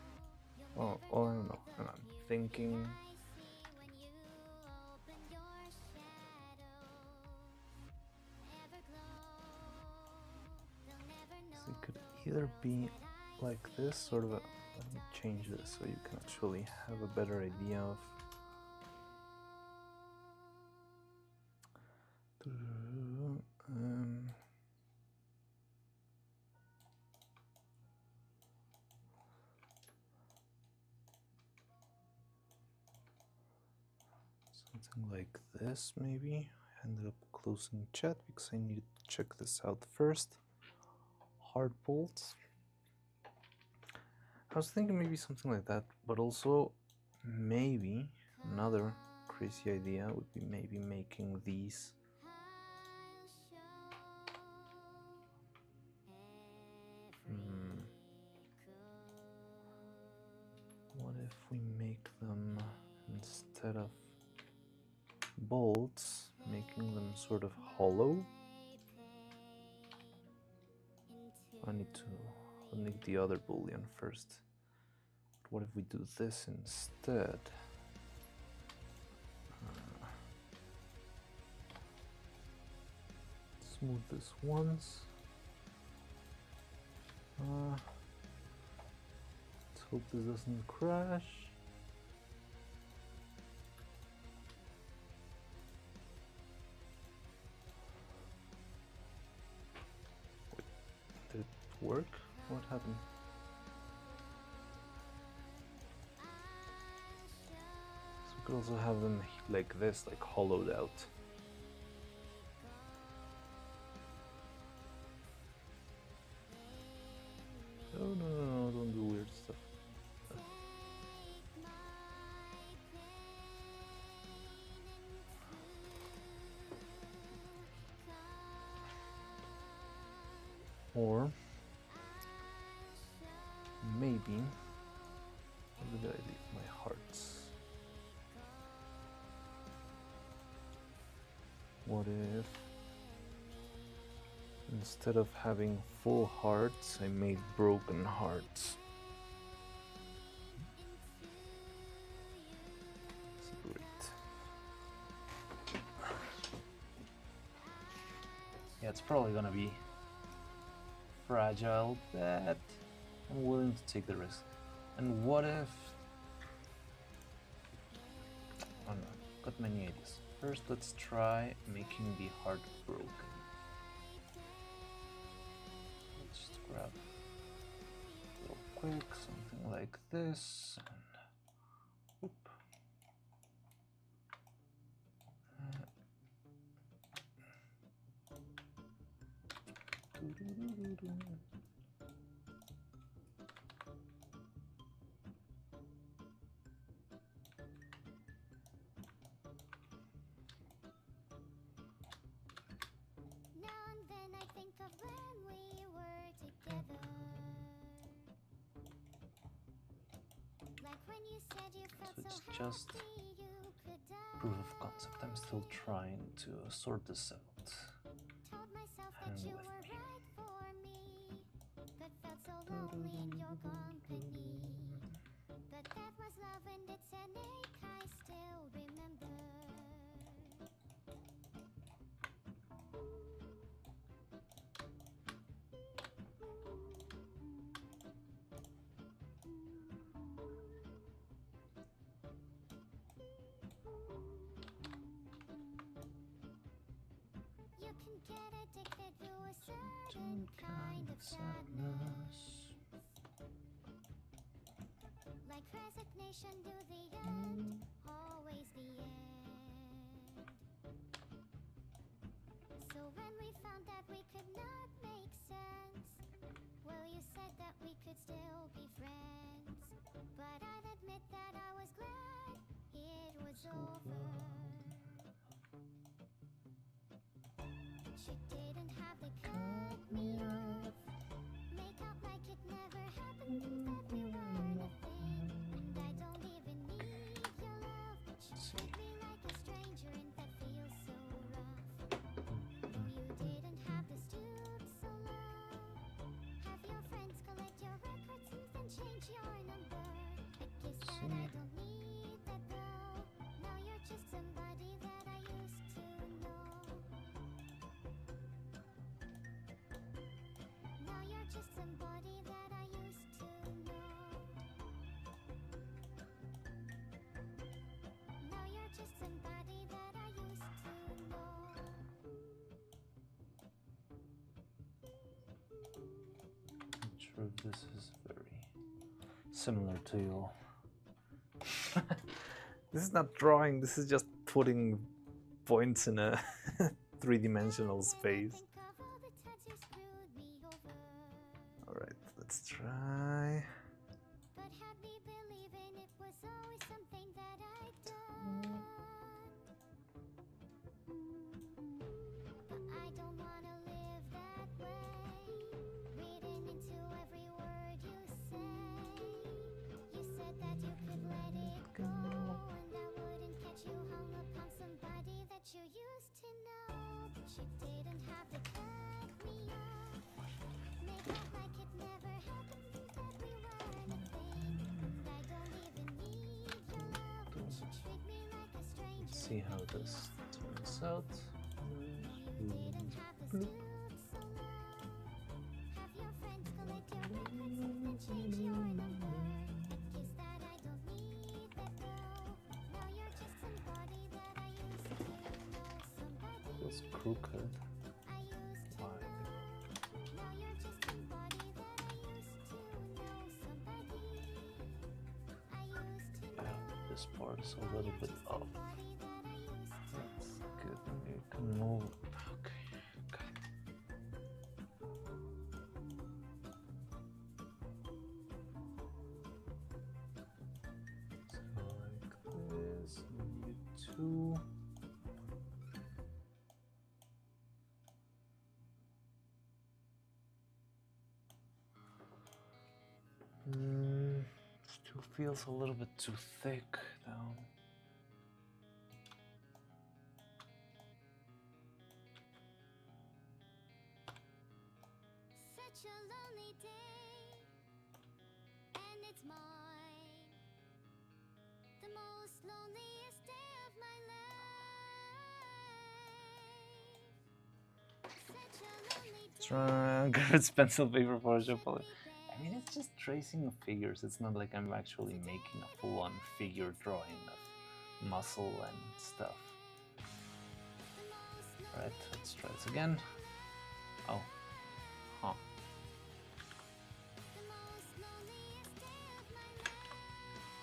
Oh, I don't know. And I'm thinking... So it could either be like this, sort of a... Let me change this so you can actually have a better idea of... something like this, maybe. I ended up closing chat because I needed to check this out first. Hard bolts. I was thinking maybe something like that, but also maybe another crazy idea would be maybe making these what if we make them, instead of bolts, making them sort of hollow? I need the other boolean first. But what if we do this instead? Smooth this once. Let's hope this doesn't crash. Wait, did it work? What happened? So we could also have them like this, like hollowed out. No, don't do weird stuff. Or maybe, where did I leave my hearts? What if instead of having full hearts, I made broken hearts? That's great. Yeah, it's probably gonna be fragile, but I'm willing to take the risk. And what if... Oh no, got many ideas. First, let's try making the heart broken. Let's just grab real quick something like this, and whoop. So it's just proof of concept. I'm still trying to sort this out. Hang with me. Kind of sadness, like resignation to the end, always the end. So when we found that we could not make sense, well, you said that we could still be friends, but I'd admit that I was glad it was over. She didn't have to cut me off. Sure if this is very similar to you. This is not drawing, this is just putting points in a three-dimensional space. Alright, let's try. See how this turns out. Bloop. Feels crooked. Why? Yeah, this part is a little bit off. Good, you can move. Okay, got it. So like this, maybe two. Still feels a little bit too thick though. Such a lonely day, and it's mine, the most loneliest day of my life. Such a lonely day. Try grab its pencil paper for a palette. I mean, it's just tracing figures. It's not like I'm actually making a full-on figure drawing of muscle and stuff. Right, let's try this again. Oh, huh.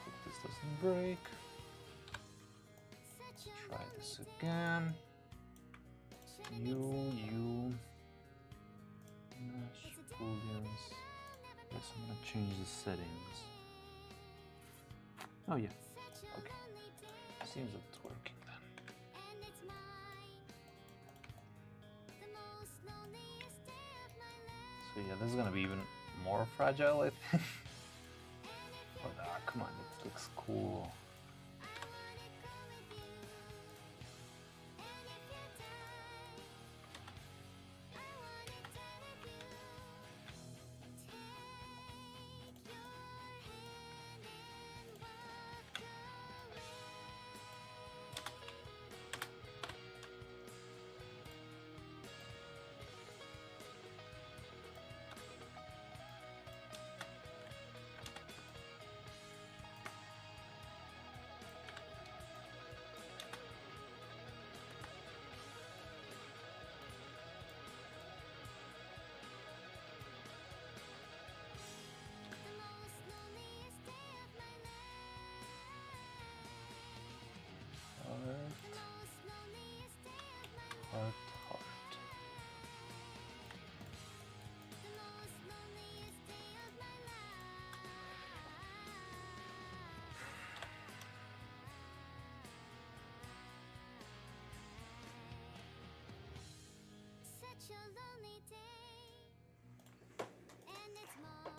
Hope this doesn't break. Try this again. You. Mesh, booleans. Yes, I'm gonna change the settings. Oh yeah, okay. Seems it's working then. So yeah, this is gonna be even more fragile, I think. But come on, it looks cool. Heart. Such a lonely day, and it's mine.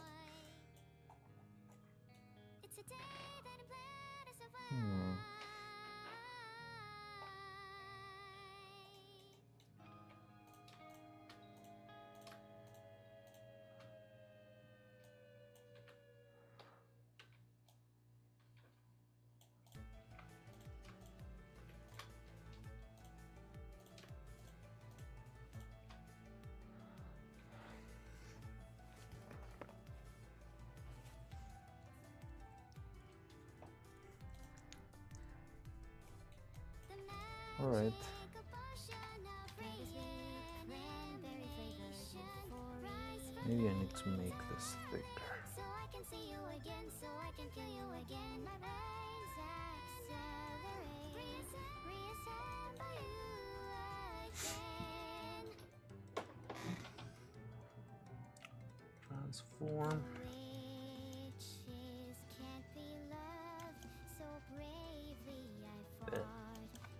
It's a day that I'm glad I survived. All right. Maybe I need to make this thicker. So I can see you again, so I can feel you again. My brains accelerate, reassemble you again. Transform. Witches can't be loved, so bravely I fought.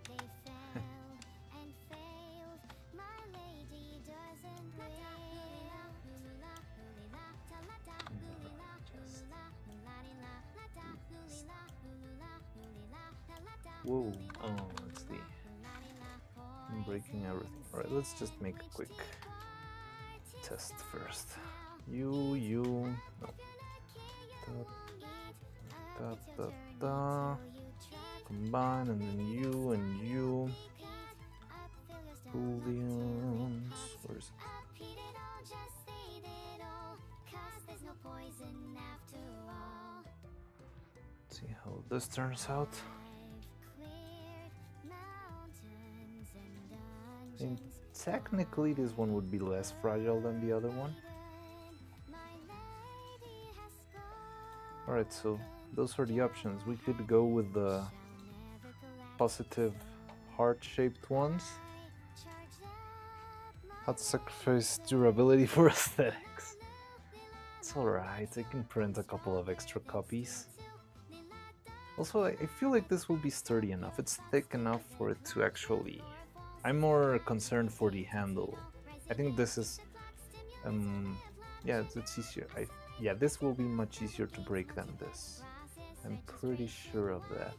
They fell and failed. My lady doesn't win. Whoa. Oh, let's see. I'm breaking everything. Alright, let's just make a quick test first. You. No. Da, da, da. Combine, and then you and you. Booleans. Where is it? Let's see how this turns out. And technically, this one would be less fragile than the other one. Alright, so those are the options. We could go with the positive heart-shaped ones. Had to sacrifice durability for aesthetics. It's alright, I can print a couple of extra copies. Also, I feel like this will be sturdy enough. It's thick enough for it to actually... I'm more concerned for the handle. I think this is... yeah, it's easier. Yeah, this will be much easier to break than this. I'm pretty sure of that.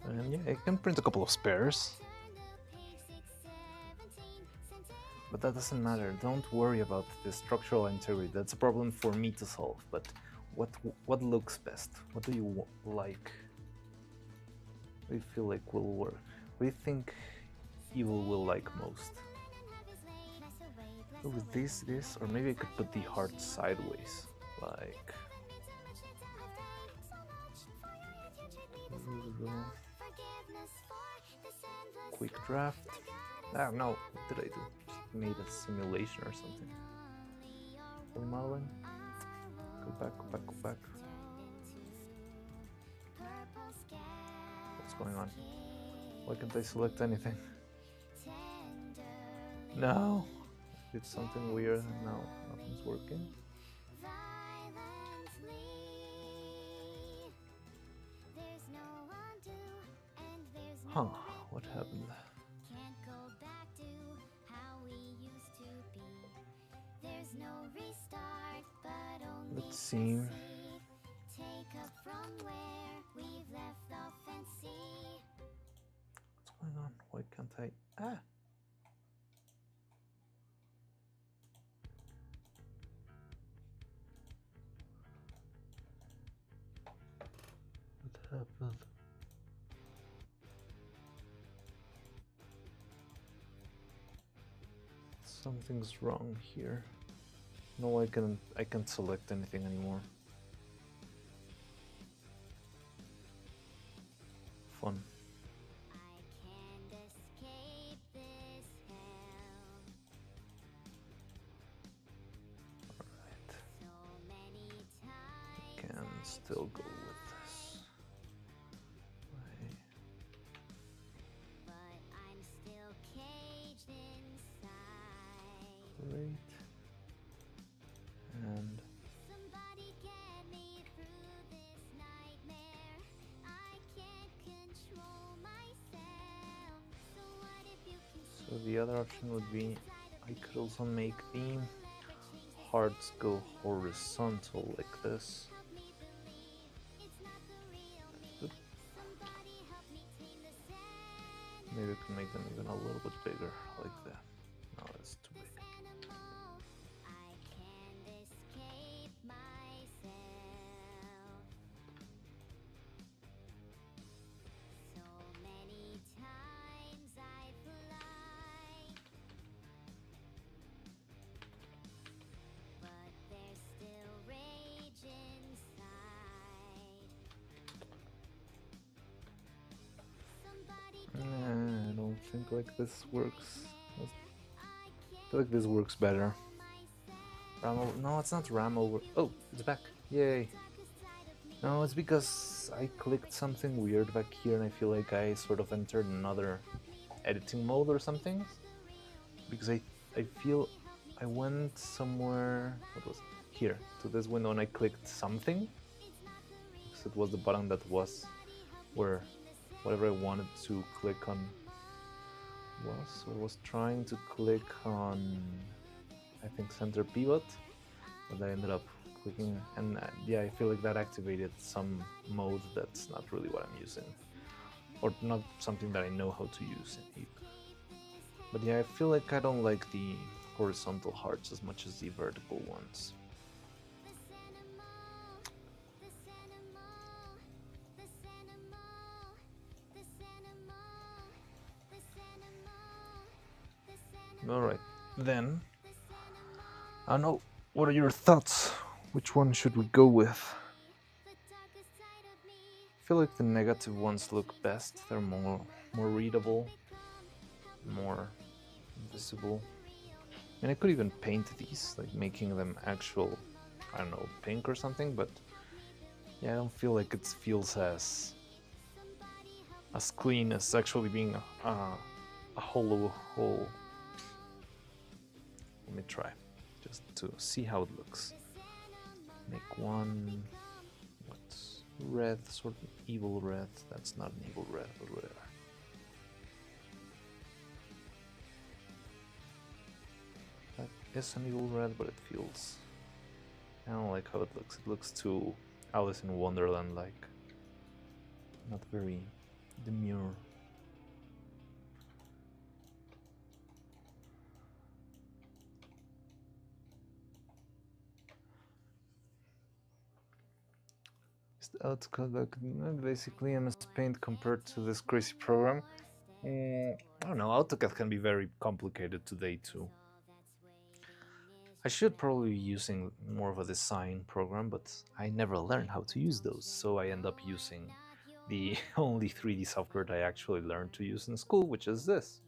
And yeah, I can print a couple of spares. But that doesn't matter. Don't worry about the structural integrity. That's a problem for me to solve. But what looks best? What do you like? What do you feel like will work? What do you think Evil will like most? So with this, or maybe I could put the heart sideways, like... Quick draft. Ah, no, what did I do? Just made a simulation or something. Remodeling. Go back. What's going on? Why can't I select anything? No! Did something weird. No, nothing's working. Huh, what happened? Can't go back to how we used to be. There's no restart, but only Let's see. take up from where we've left off and see. What's going on? Why can't I? Ah! What happened? Something's wrong here. No, I can't select anything anymore. Fun. I can't escape this hell. Alright. So many times Can still go with this. but I'm still caged inside. Great. And Somebody get me through this nightmare. I can't control myself. So what if you can so So the other option would be I could also make the hearts go horizontal like this. Maybe we can make them even a little bit bigger like that. No, that's too big. I don't think like this works. I feel like this works better. Ram over. No, it's not ram over. Oh, it's back. Yay. No, it's because I clicked something weird back here and I feel like I sort of entered another editing mode or something. Because I feel I went somewhere, what was it? Here, to this window, and I clicked something. Because it was the button that was where whatever I wanted to click on was. So I was trying to click on, I think, center pivot, but I ended up clicking, and yeah, I feel like that activated some mode that's not really what I'm using, or not something that I know how to use in Heap. But yeah, I feel like I don't like the horizontal hearts as much as the vertical ones. Alright, then, I don't know, what are your thoughts? Which one should we go with? I feel like the negative ones look best. They're more readable, more visible. I mean, I could even paint these, like making them actual, I don't know, pink or something, but yeah, I don't feel like it feels as clean as actually being a hollow hole. Let me try, just to see how it looks. Make one, what's red, sort of evil red. That's not an evil red, but whatever. That is an evil red, but it feels, I don't like how it looks. It looks too Alice in Wonderland like. Not very demure. Basically MS Paint compared to this crazy program. I don't know, AutoCAD can be very complicated today too. I should probably be using more of a design program, but I never learned how to use those, so I end up using the only 3D software that I actually learned to use in school, which is this.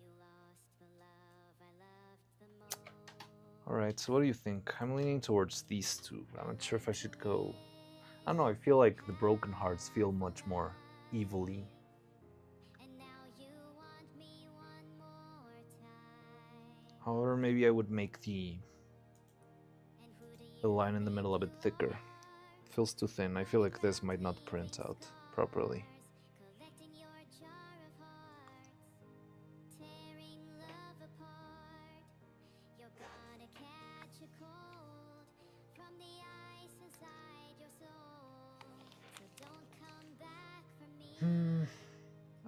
Alright, so what do you think? I'm leaning towards these two. I'm not sure if I should go... I don't know, I feel like the broken hearts feel much more evilly. However, maybe I would make the line in the middle a bit thicker. It feels too thin. I feel like this might not print out properly.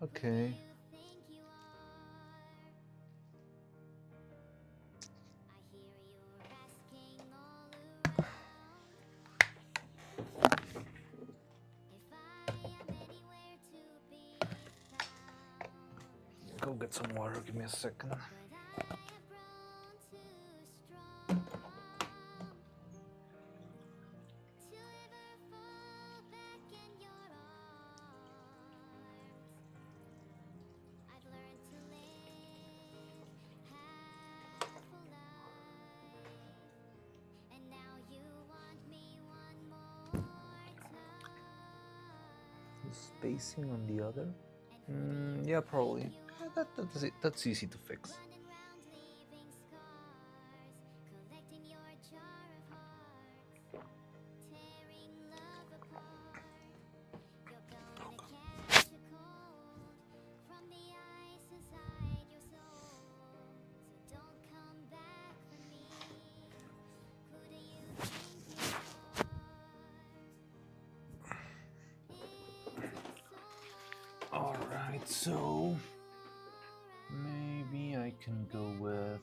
Okay. Go get some water, give me a second. Spacing on the other? Yeah, probably. That's easy to fix. Alright, so maybe I can go with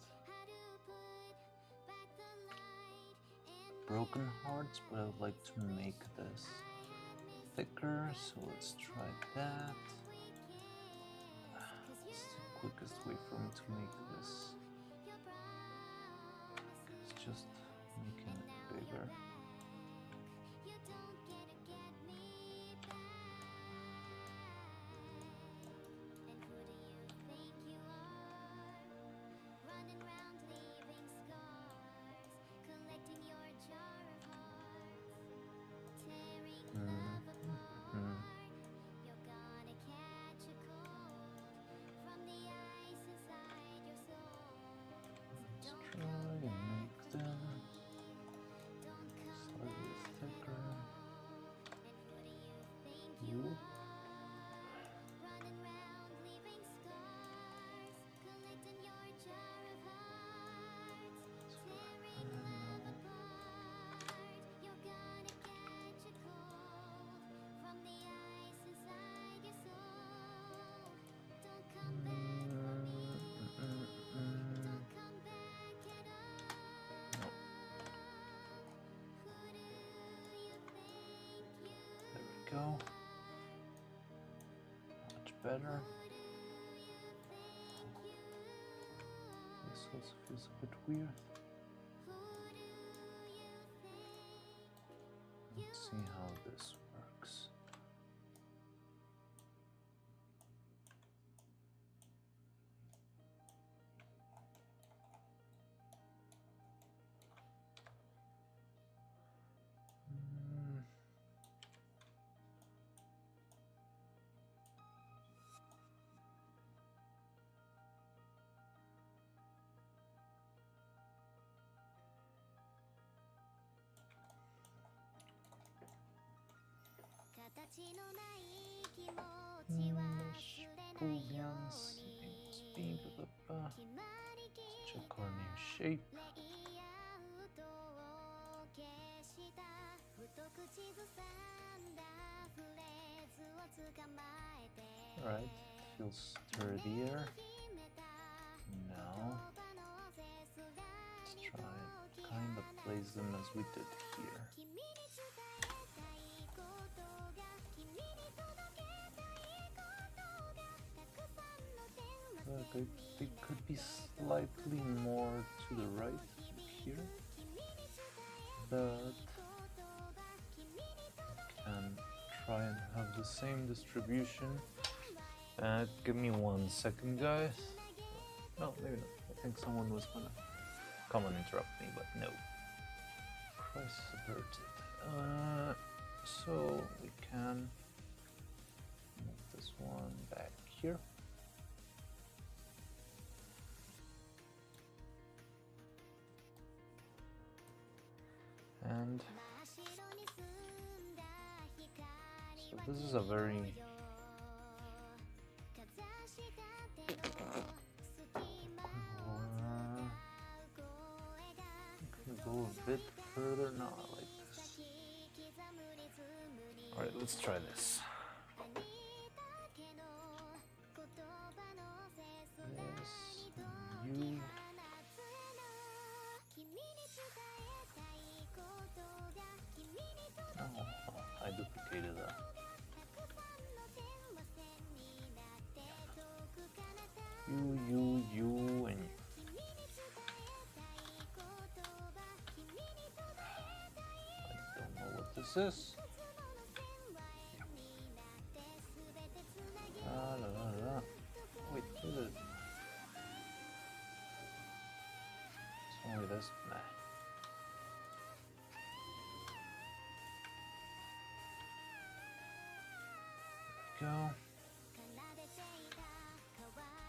broken hearts, but I would like to make this thicker, so let's try that. It's the quickest way for me to make this. It's just making it bigger. Go. Much better. This also feels a bit weird. Let's see how this works. Check our new shape. Alright, feels sturdier. Now, let's try and kind of place them as we did here. They could be slightly more to the right here, but I can try and have the same distribution. Give me 1 second, guys. No, maybe not. I think someone was gonna come and interrupt me, but no. Press averted. So we can move this one back here. And so this is a very go a bit further now. I like this. Alright, let's try this. Yes, you. Oh, I duplicated that. You, and you. I don't know what this is. La la la la. Wait, is it? It's only this? Nah. There we go.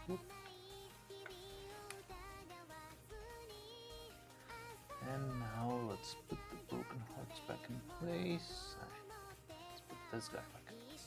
Whoop. And now let's put the broken hearts back in place. Let's put this guy back in place.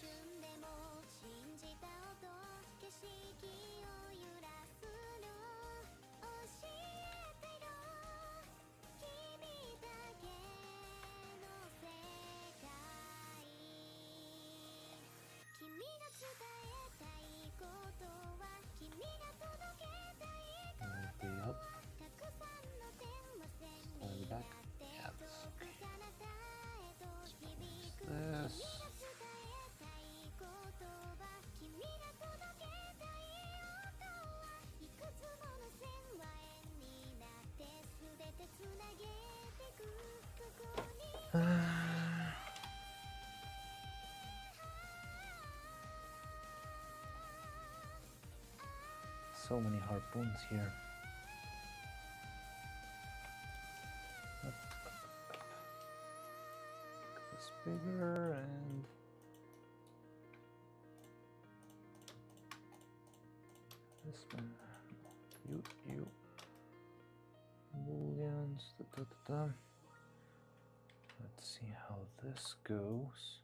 so many harpoons here. This bigger and this one. You. Booleans. Let's see how this goes.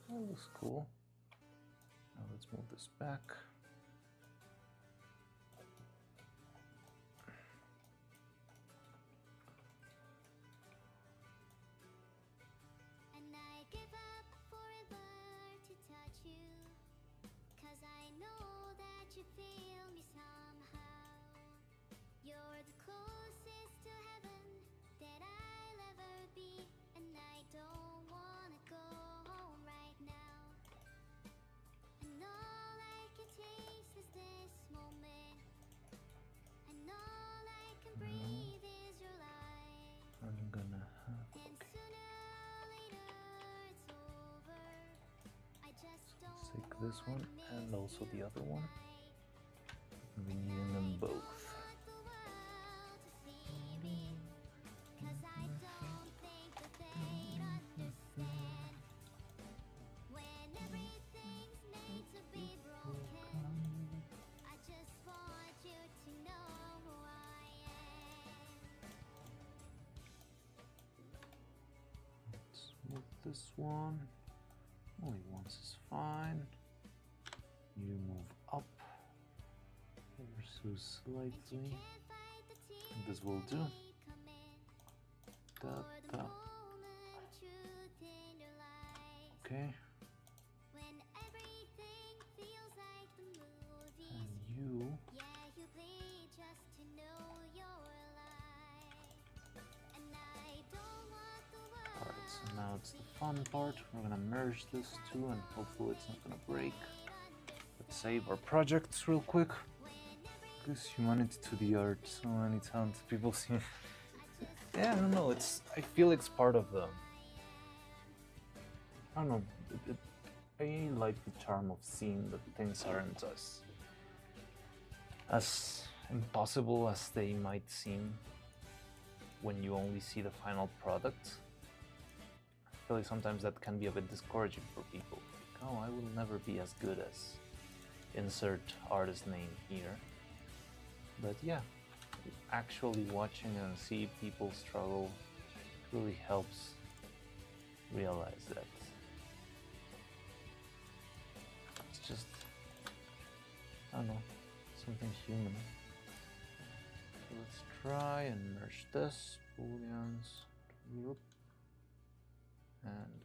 That looks cool. Now let's move this back. And I give up forever to touch you, 'cause I know that you feel me somehow. You're the closest to heaven that I'll ever be, and I don't wanna go home right now. And all I can taste is this moment, and all I can breathe is your light. I'm gonna have And sooner or later it's over. I just don't take this one and also the other one. We need them both. want the world to see me, 'cause I don't think that they'd understand when everything's made to be broken. I just want you to know who I am. Let's move this one. Only once is fine. You move up ever so slightly. Can't fight the tears This will do. come in, Da, or the da. moment truth in your life. Okay. When everything feels like the movies. And you. Yeah, you bleed just to know you're alive. And I don't want the world. Alright, so now it's the fun part. We're gonna merge this two and hopefully it's not gonna break. Let's save our projects real quick. Gives humanity to the art. So many talented people seem. Yeah, I don't know. I feel it's part of the. I don't know. I like the charm of seeing that things aren't as impossible as they might seem when you only see the final product. I feel like sometimes that can be a bit discouraging for people. Like, oh, I will never be as good as insert artist name here. But yeah, actually watching and see people struggle really helps realize that it's just, I don't know, something human. So let's try and merge this, booleans, whoop. And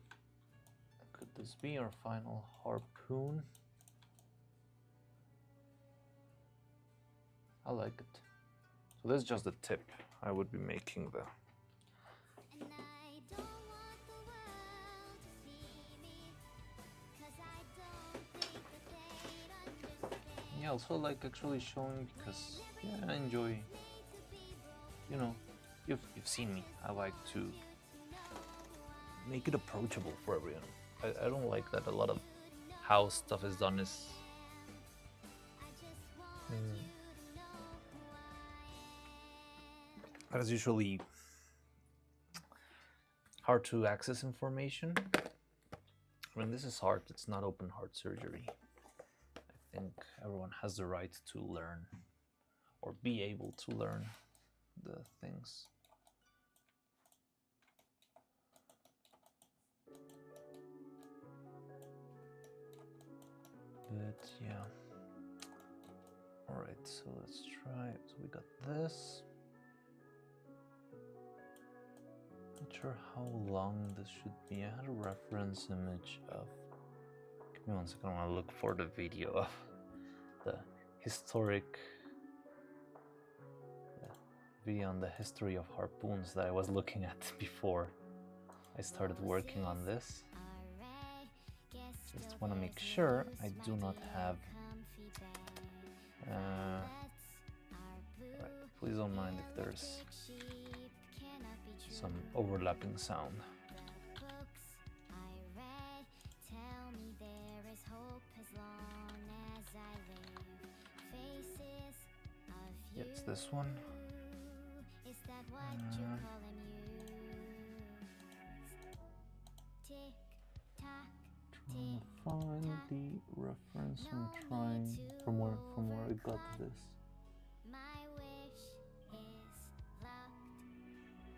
could this be our final harpoon? I like it. So this is just the tip. I would be making the. And I don't want the world to see me, 'cause I don't think that they'd understand. Yeah, also like actually showing because yeah, I enjoy. You know, you've seen me. I like to make it approachable for everyone. I don't like that a lot of how stuff is done is. That is usually hard to access information. I mean, this is hard. It's not open heart surgery. I think everyone has the right to learn or be able to learn the things. But yeah. All right, so let's try. So we got this. Not sure how long this should be. I had a reference image of. Give me one second. I want to look for the video of the historic video on the history of harpoons that I was looking at before I started working on this. Just want to make sure I do not have. Right, please don't mind if there's some overlapping sound. Books I read tell me there is hope as long as I Yeah, it's this one. Is that what you call amuse? Tick tock, Trying to find the reference and trying from where I got this. my wish is locked.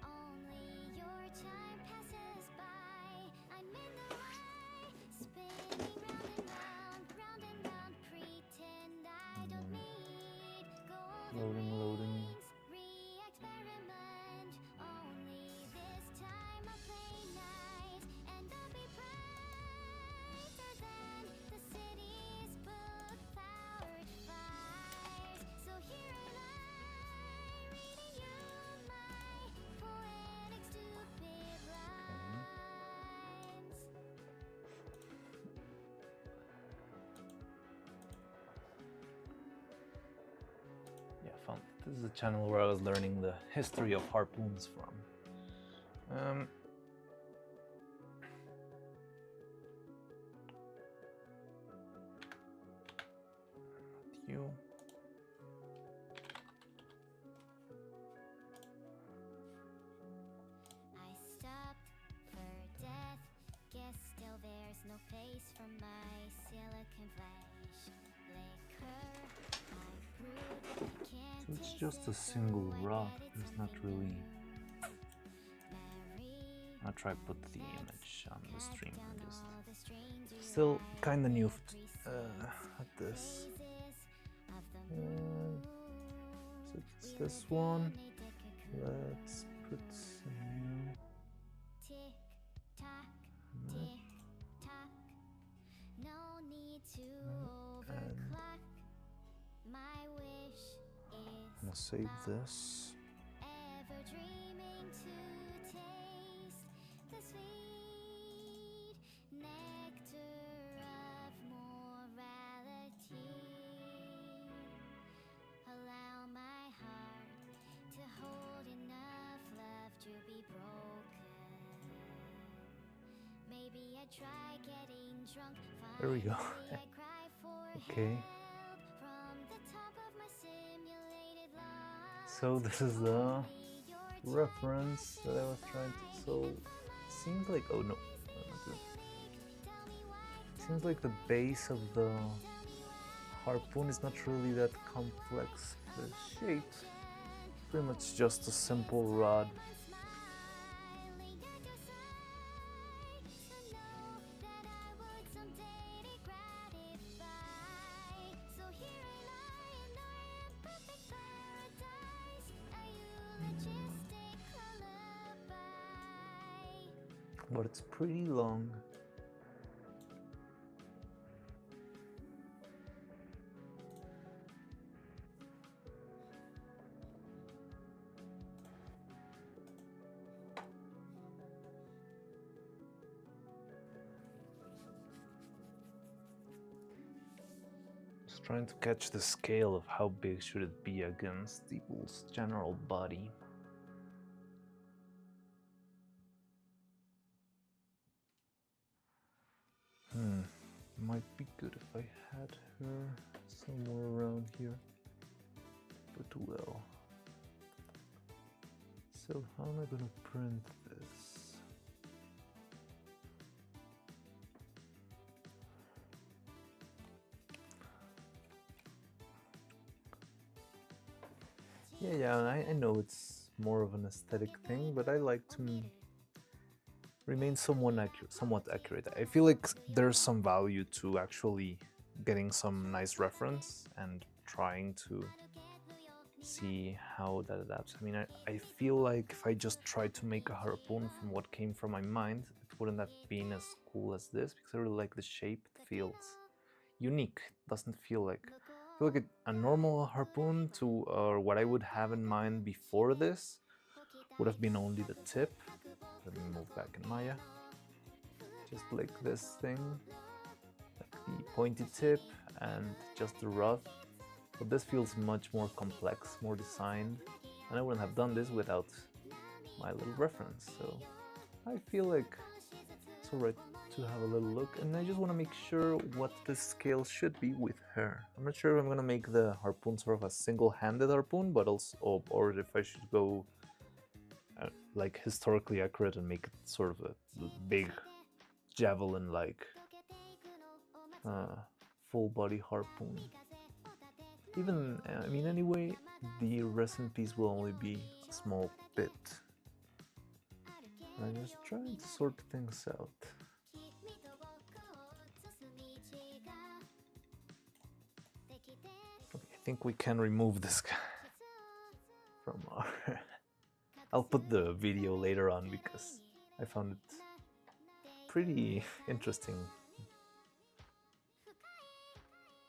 Only your chime passes by. I'm in the light, spinning round and round, pretend I don't need golden Loading. re-experiment. Only this time I'll play nice, and I'll be brighter than the city's book-flowered fires. So here I lie, reading you my poetic stupid rhymes. Yeah, found this is a channel where I was learning the history of harpoons from. You. I stopped for death. Guess still there's no face from my silicon flesh. Liquor I brewed, can't So it's taste just a it, single though I rock. bet it's There's not something really. new. Mary I'll try put the image on the stream. down I'm just all the strings you still write kind of new every at this. phases of the So it's We this live one. in a cocoon. Let's put some new. Tick tock, and tick tock. No need to and overclock. My wish I'm is gonna save locked. this. Ever dreaming to taste the sweet nectar of morality. Allow my heart to hold enough love to be broken. Maybe I try getting drunk. There we go. Finally I cry for Okay. help from the top of my simulated lungs. So this is the Only your reference that I was trying to. So it seems like, oh no, seems like the base of the harpoon is not really that complex. The shape, pretty much just a simple rod. But it's pretty long. Just trying to catch the scale of how big should it be against Evil's general body. Might be good if I had her somewhere around here. But well. So how am I gonna print this? Yeah, I know it's more of an aesthetic thing, but I like to remain somewhat accurate. I feel like there's some value to actually getting some nice reference and trying to see how that adapts. I mean, I feel like if I just tried to make a harpoon from what came from my mind, it wouldn't have been as cool as this, because I really like the shape. It feels unique. Doesn't feel like, I feel like a normal harpoon to or what I would have in mind before this would have been only the tip. Let me move back in Maya. Just like this thing, like the pointy tip and just the rod. But this feels much more complex, more designed, and I wouldn't have done this without my little reference. So I feel like it's alright to have a little look, and I just want to make sure what the scale should be with her. I'm not sure if I'm going to make the harpoon sort of a single-handed harpoon, but also, or if I should go like historically accurate and make it sort of a big javelin-like full-body harpoon. Even, I mean, anyway, the resin piece will only be a small bit. I'm just trying to sort things out. Okay, I think we can remove this guy from our... I'll put the video later on because I found it pretty interesting.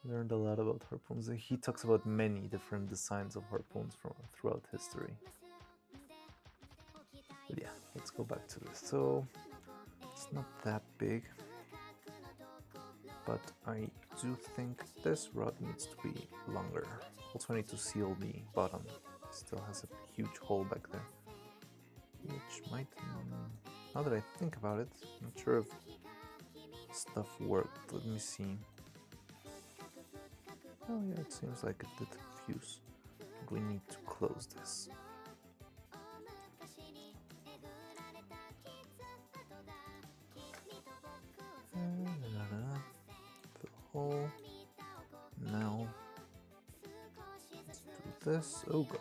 Learned a lot about harpoons. He talks about many different designs of harpoons from throughout history. But yeah, let's go back to this. So it's not that big, but I do think this rod needs to be longer. Also, I need to seal the bottom. It still has a huge hole back there, which might, now that I think about it, I'm not sure if stuff worked. Let me see. Oh yeah, it seems like it did fuse. We need to close this. The hole. Now let's do this. Oh god.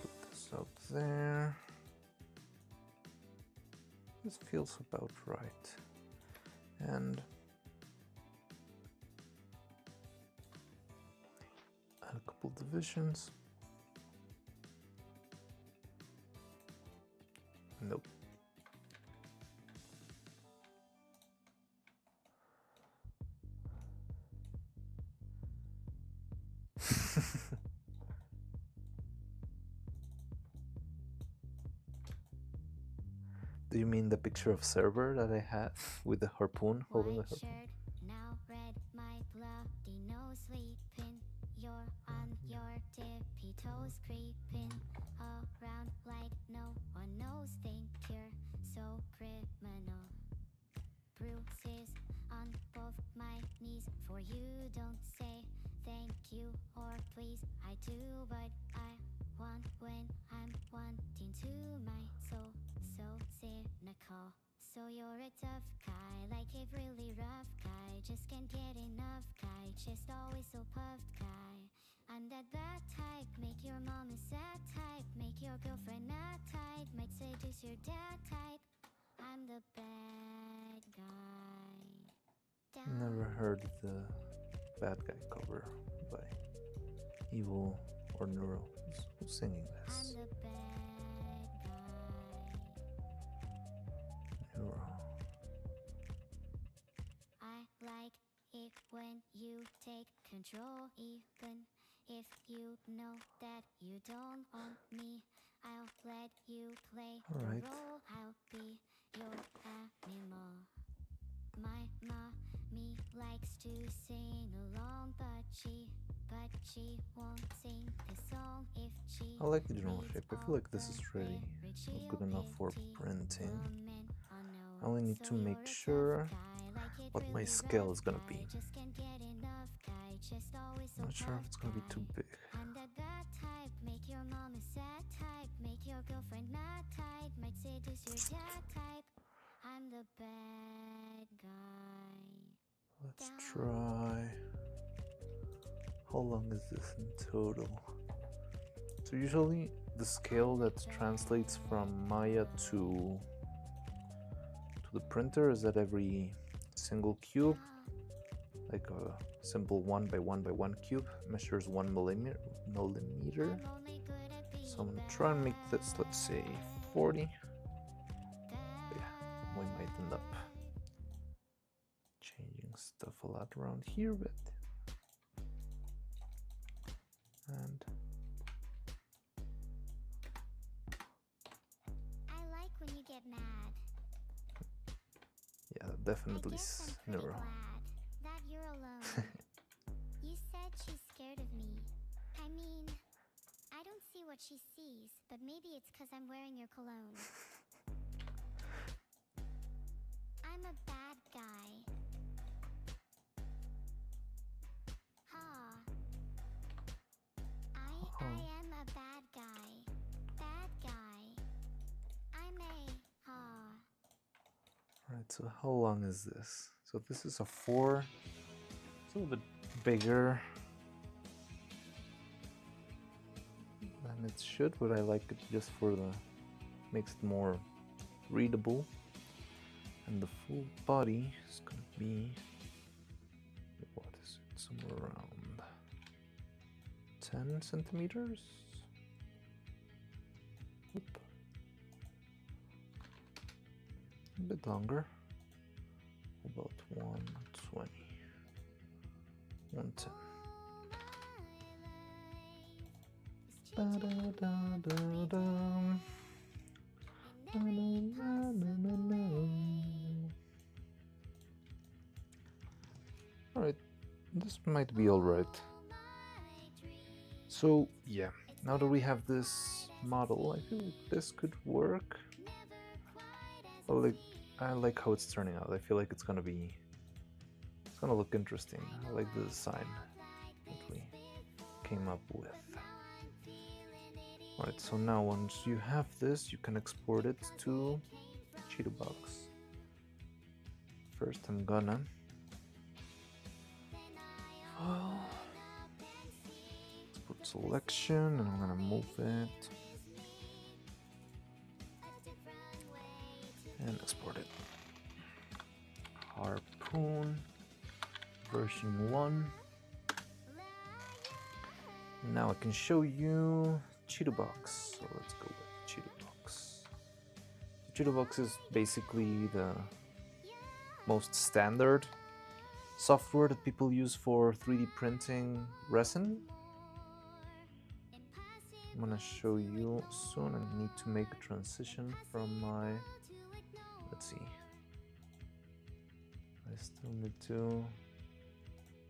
Put this out there. This feels about right. And add a couple divisions. Nope. Do you mean the picture of Server that I had with the harpoon, holding the harpoon? Now red, my bloody nose sleeping. You're on your tippy toes, creeping around like no one knows. Think you're so criminal. Bruises on both my knees for you. Don't say thank you or please. I do what I want when I'm wanting to. My soul so cynical. So you're a tough guy, like a really rough guy. Just can't get enough guy, just always so puffed guy. I'm that bad type, make your mom a sad type. Make your girlfriend not tight, might seduce your dad type. I'm the bad guy. Never heard the bad guy cover by Evil or Neuro. Who's singing this? I'm the bad guy. Neuro. I like it when you take control, even if you know that you don't own me. I'll let you play the Alright. role. I'll be your animal. My mommy likes to sing along, but she won't sing the song if she. I like the general shape. I feel like this is ready. Not good enough for printing. I only need to make sure what my scale is gonna be. I'm not sure if it's gonna be too big. I'm that bad type, make your mom a sad type, make your girlfriend not tight, might seduce your dad type. I'm the bad guy. Let's try. How long is this in total? So usually the scale that translates from Maya to the printer is that every single cube, like a simple 1 by 1 by 1 cube, measures 1 millimeter. So I'm gonna try and make this, let's say, 40. But yeah, we might end up changing stuff a lot around here, but and I like when you get mad. yeah, definitely I guess I'm pretty Neuro. glad that you're alone. You said she's scared of me. I mean, I don't see what she sees, but maybe it's because I'm wearing your cologne. I'm a bad guy. Ha. I am a bad guy. Bad guy. I'm a ha. Alright, so how long is this? So this is a 4. It's a little bit bigger than it should, but I like it just for the makes it more readable. And the full body is gonna be, what is it? Somewhere around 10 centimeters. Oop. A bit longer. About 120. 110. Ba-da-da-da-dum. Alright, this might be alright. So, yeah, now that we have this model, I feel like this could work. I like how it's turning out. I feel like it's gonna look interesting. I like the design that we came up with. Alright, so now once you have this, you can export it to Cheetahbox. First I'm gonna export selection, and I'm gonna move it and export it. Harpoon version 1. Now I can show you Cheetahbox. So let's go with Cheetahbox. Cheetahbox is basically the most standard software that people use for 3D printing resin. I'm gonna show you soon. I need to make a transition from my, let's see. I still need to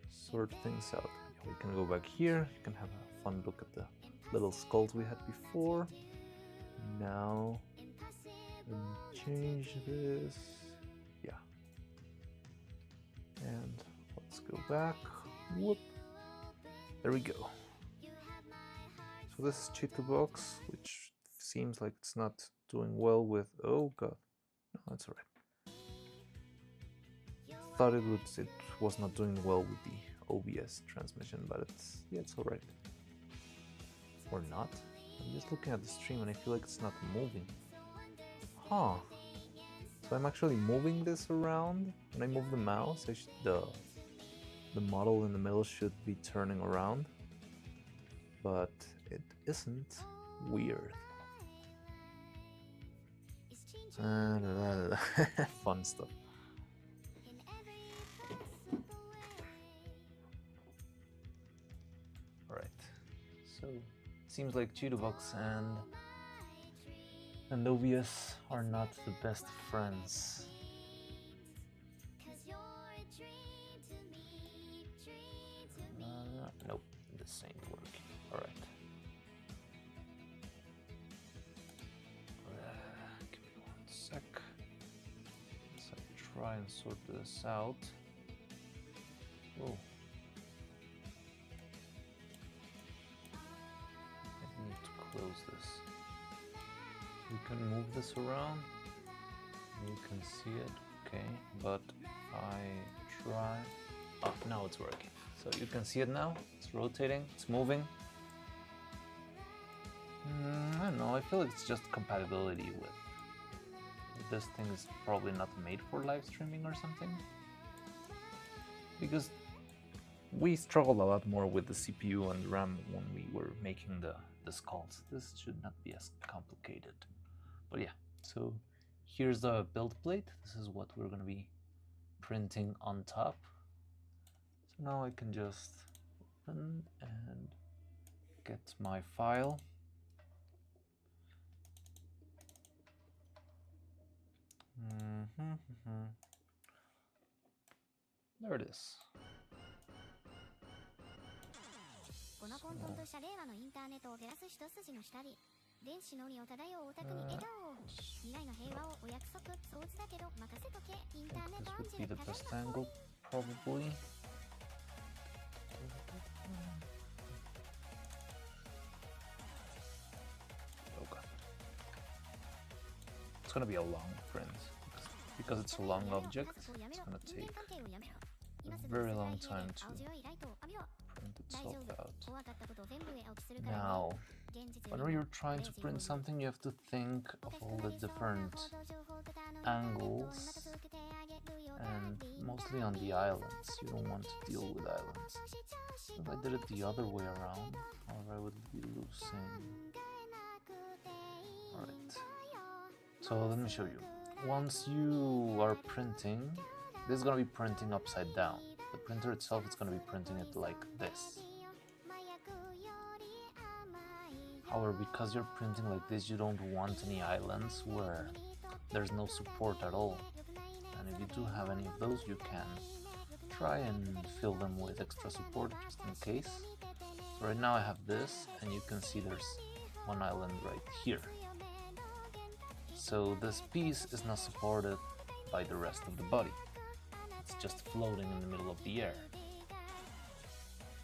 sort things out. We can go back here. You can have a fun look at the little skulls we had before. Now, let me change this. Yeah. And let's go back. Whoop. There we go. So this is Cheetahbox, which seems like it's not doing well with. Oh god, no, that's alright. Thought it was not doing well with the OBS transmission, but it's alright. Or not. I'm just looking at the stream and I feel like it's not moving. Huh. So I'm actually moving this around. When I move the mouse, the model in the middle should be turning around. But it isn't. Weird. Fun stuff. Alright. So it seems like Cheetahbox and OBS are not the best friends. Nope, this ain't working. Alright. Give me 1 sec. Let's try and sort this out. Oh. I need to close this. You can move this around. You can see it. Okay, but if I try. Oh, now it's working. So you can see it now. It's rotating. It's moving. I don't know. I feel like it's just compatibility with. This thing is probably not made for live streaming or something. Because we struggled a lot more with the CPU and RAM when we were making the skulls. This should not be as complicated. But yeah, so here's the build plate. This is what we're going to be printing on top. So now I can just open and get my file. There it is. この混沌とした令和のインターネットを照らす一筋の光電子のみを漂うオタクに笑顔を This would be the best angle, probably. Oh god. It's gonna be a long print. Because it's a long object, it's gonna take a very long time to print itself out. Now, whenever you're trying to print something, you have to think of all the different angles, and mostly on the islands. You don't want to deal with islands. If I did it the other way around, or I would be losing. Alright, so let me show you. Once you are printing, this is going to be printing upside down. The printer itself is going to be printing it like this. However, because you're printing like this, you don't want any islands where there's no support at all. And if you do have any of those, you can try and fill them with extra support just in case. So right now I have this, and you can see there's one island right here. So this piece is not supported by the rest of the body. It's just floating in the middle of the air.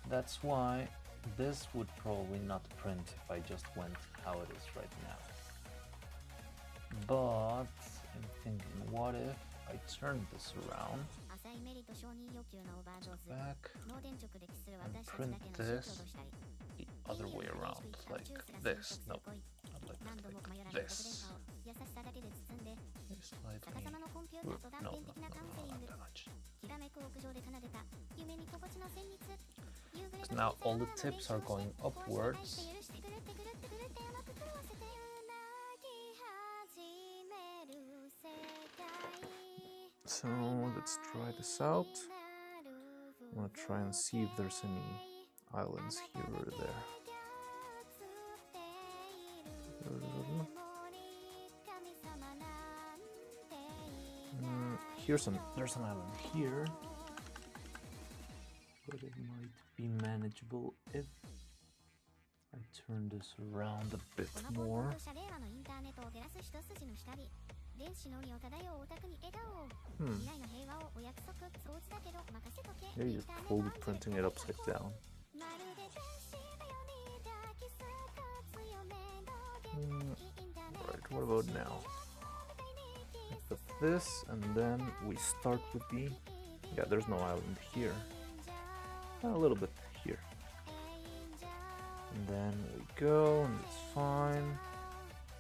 That's why this would probably not print if I just went how it is right now. But I'm thinking, what if I turn this around, back, and print this the other way around, like this. No, not like this. Slightly. No, not that much. So now all the tips are going upwards. So let's try this out. I'm gonna try and see if there's any islands here or there. There's an island here, but it might be manageable if I turn this around a bit more. Maybe just fully printing it upside down. Right, what about now? I put this, and then we start with the... Yeah, there's no island here. A little bit here. And then we go, and it's fine.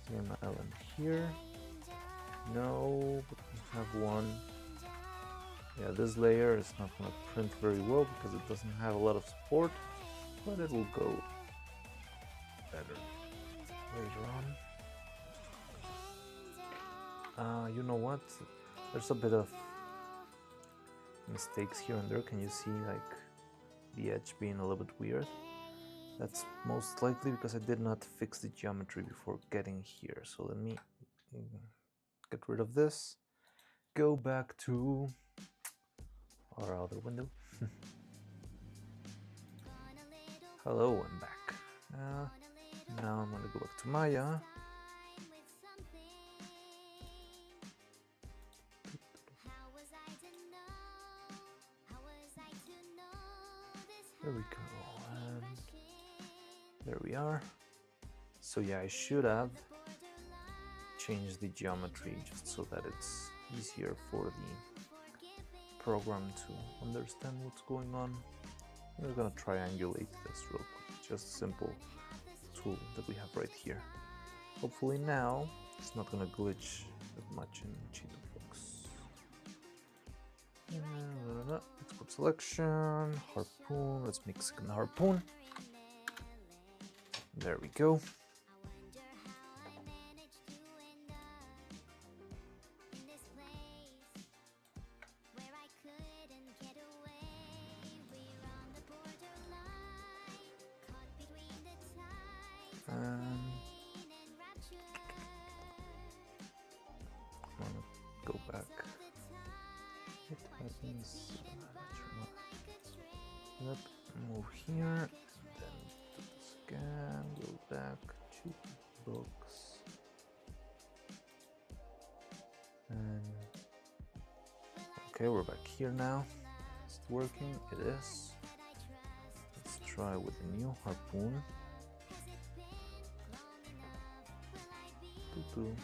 Is there an island here? No, but we have one. Yeah, this layer is not going to print very well because it doesn't have a lot of support, but it will go better later on. You know what? There's a bit of mistakes here and there. Can you see like the edge being a little bit weird? That's most likely because I did not fix the geometry before getting here. So let me get rid of this. Go back to our other window. Hello, I'm back. Now I'm gonna go back to Maya. There we go, and there we are. So yeah, I should have changed the geometry just so that it's easier for the program to understand what's going on. We're gonna triangulate this real quick, just a simple tool that we have right here. Hopefully now it's not gonna glitch as much in CheetoFox. Export selection, harpoon, let's make second harpoon. There we go. I'm gonna go back. It happens. Yep, move here, then do the scan, go back to books. Okay, we're back here now. Is it working? It is. Let's try with a new harpoon. Doo-doo.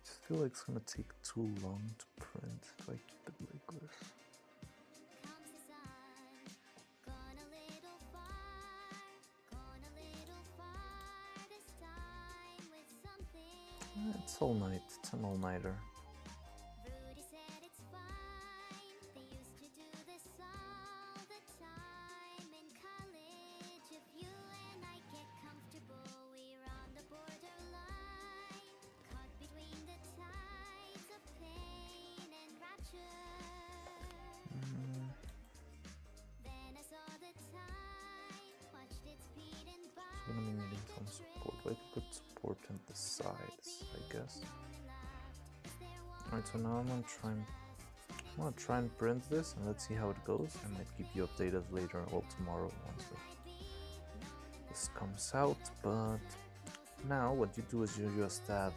I feel like it's gonna take too long to print if I keep it like this. It's all night, it's an all-nighter. I'm gonna be needing some support. I could put support on the sides, I guess. Alright, so now I'm gonna try and print this and let's see how it goes. I might keep you updated later or tomorrow once this comes out. But now what you do is you just add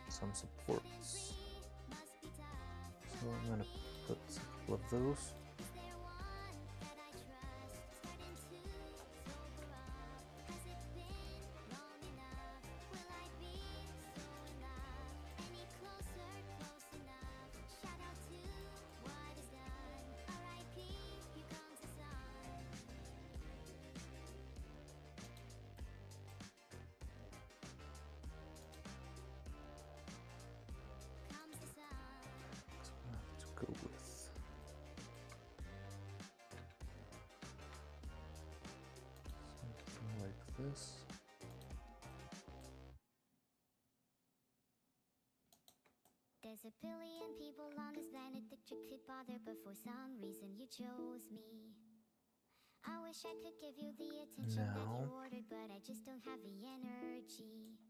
some supports. So I'm gonna put a couple of those. Go with something like this. There's a billion people on this planet that you could bother, but for some reason you chose me. I wish I could give you the attention that you ordered, but I just don't have the energy.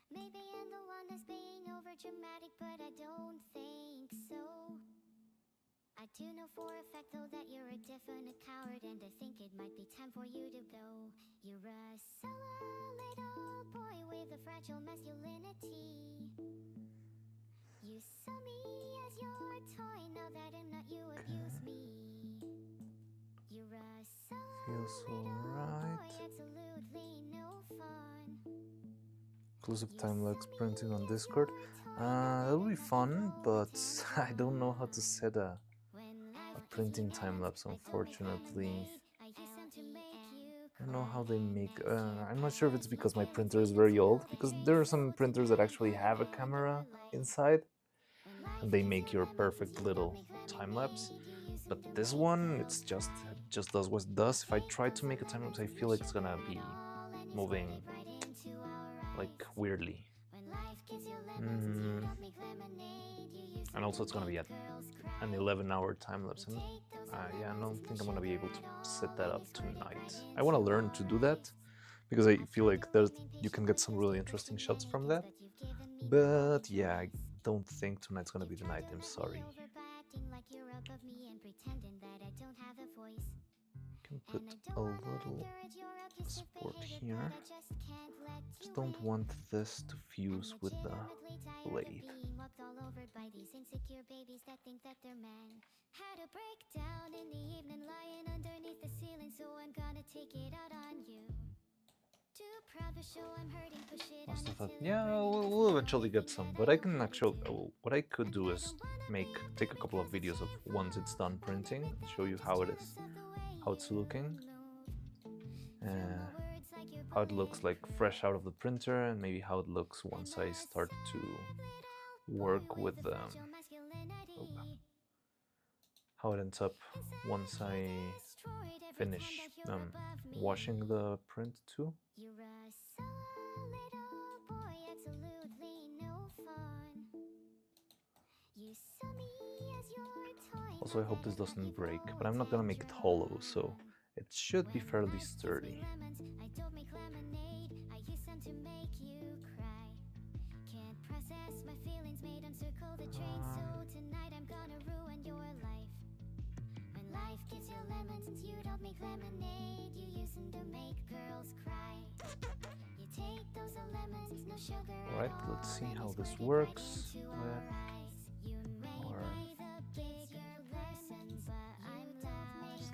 Maybe I'm the one that's being over dramatic, but I don't think so. I do know for a fact though that you're a definite coward, and I think it might be time for you to go. You're a solo little boy with a fragile masculinity. You saw me as your toy, now that I'm not, you abuse me. You're a solo little boy, absolutely no fun. Exclusive time-lapse printing on Discord. That'll be fun, but I don't know how to set a printing time-lapse, unfortunately. I don't know how they make... I'm not sure if it's because my printer is very old, because there are some printers that actually have a camera inside, and they make your perfect little time-lapse. But this one, it just does what it does. If I try to make a time-lapse, I feel like it's gonna be moving like weirdly. And also it's gonna be at an 11-hour time-lapse, and yeah, I don't think I'm gonna be able to set that up tonight. I want to learn to do that because I feel like you can get some really interesting shots from that, but yeah, I don't think tonight's gonna be the night. I'm sorry. Can put a little support here. Just don't want this to fuse with the blade. Had a breakdown in the evening, lying underneath the ceiling, so I'm gonna take it out on you. Too proud to show I'm hurting, push it on until yeah, we'll eventually get some, but I can actually, what I could do is take a couple of videos of once it's done printing and show you how it's looking, how it looks like fresh out of the printer, and maybe how it looks once I start to work with how it ends up once I finish washing the print too. Also, I hope this doesn't break, but I'm not gonna make it hollow, so it should be fairly sturdy. I don't make lemonade, I use them to make you cry. Can't process my feelings, made them circle the train. So tonight I'm gonna ruin your life. When life gives you lemons, you don't make lemonade, you use them to make girls cry. You take those lemons, no sugar. Alright, let's see how this works with our...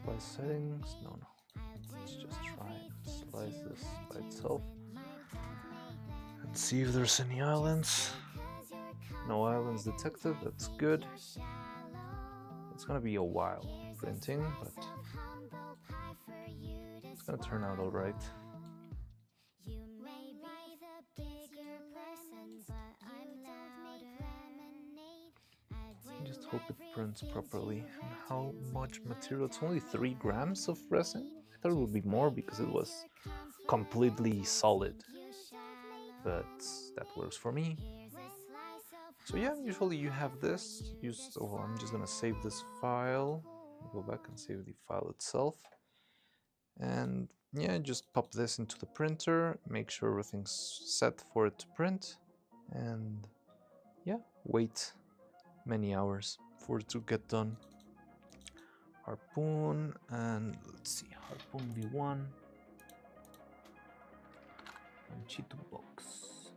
Slice settings? No. Let's just try and slice this by itself. And see if there's any islands. No islands detected, that's good. It's gonna be a while printing, but it's gonna turn out alright. I just hope it prints properly. And how much material? It's only 3 grams of resin. I thought it would be more because it was completely solid, but that works for me. So yeah, usually you have this. Oh, I'm just gonna save this file. Go back and save the file itself. And yeah, just pop this into the printer, make sure everything's set for it to print, and yeah, wait many hours for it to get done. Harpoon, and let's see, Harpoon V1. And Cheeto box.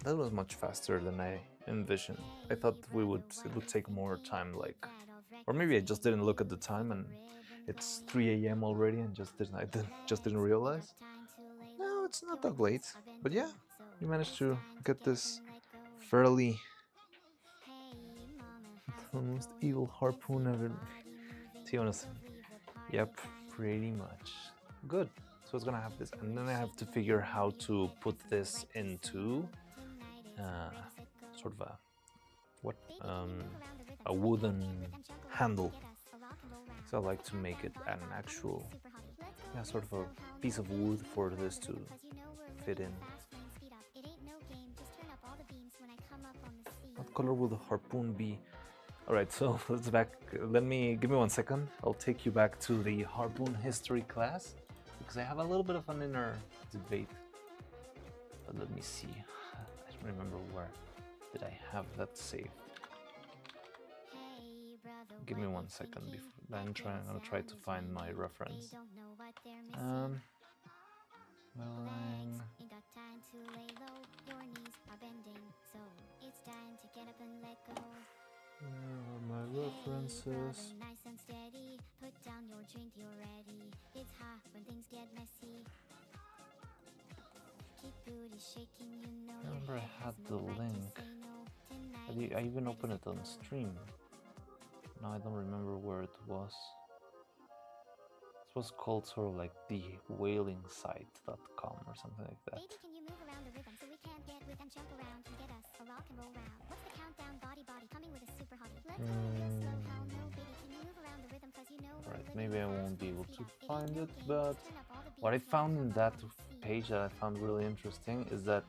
That was much faster than I envisioned. I thought it would take more time, like, or maybe I just didn't look at the time and it's 3 a.m. already and I just didn't realize. No, it's not that late, but yeah, you managed to get this fairly the most evil harpoon ever. To be honest, yep, pretty much. Good. So it's gonna have this, and then I have to figure how to put this into sort of a wooden handle. So I like to make it an actual, sort of a piece of wood for this to fit in. What color will the harpoon be? Alright, so let's give me 1 second. I'll take you back to the harpoon history class, because I have a little bit of an inner debate. But let me see. I don't remember where did I have that saved. Give me 1 second before I'm gonna try to find my reference. Where are my references? I remember I had the link. I even opened it on stream. Now I don't remember where it was. It was called sort of like the whalingsite.com or something like that. Baby, can you move around the rhythm so we can't get with and jump around and get us a rock and roll round? What's the countdown? Body coming with a super hottie. Let's slow how no, baby, can you move around the rhythm 'cause you know. Right, maybe I won't be able to find it, but what I found in that page that I found really interesting is that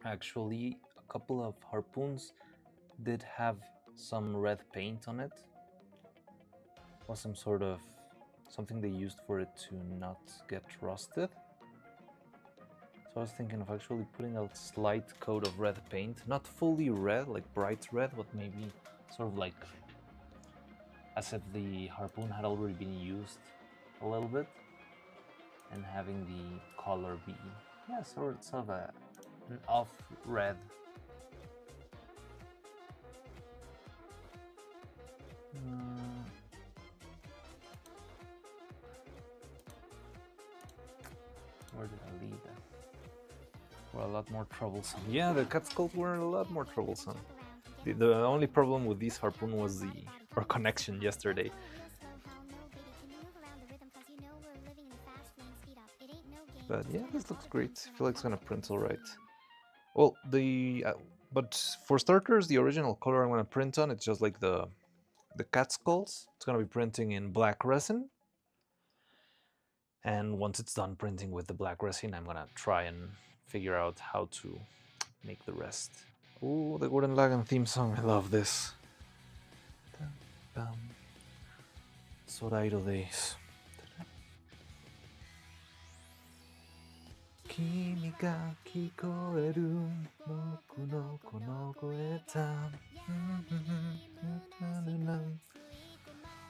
actually a couple of harpoons did have some red paint on it. Or some sort of something they used for it to not get rusted. So I was thinking of actually putting a slight coat of red paint, not fully red, like bright red, but maybe sort of like as if the harpoon had already been used a little bit, and having the color be sort of an off red. Where did I leave that? Were a lot more troublesome. Yeah, the Catskills were a lot more troublesome. The only problem with this harpoon was our connection yesterday. But yeah, this looks great. I feel like it's gonna print alright. Well, but for starters, the original color I'm gonna print on, it's just like the the cat skulls. It's gonna be printing in black resin. And once it's done printing with the black resin, I'm gonna try and figure out how to make the rest. Oh, the Gurren Lagann theme song. I love this. Sorairo days. Kimi ga kikoeru boku no kono koe ta.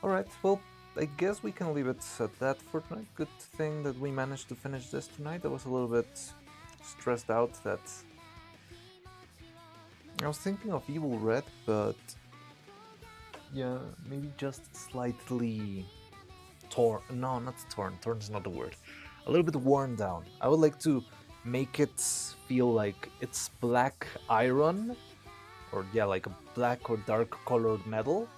Alright, well, I guess we can leave it at that for tonight. Good thing that we managed to finish this tonight. I was a little bit stressed out that I was thinking of Evil Red, but yeah, maybe just slightly torn. No, not torn. Torn is not the word. A little bit worn down. I would like to make it feel like it's black iron, or yeah, like a black or dark colored metal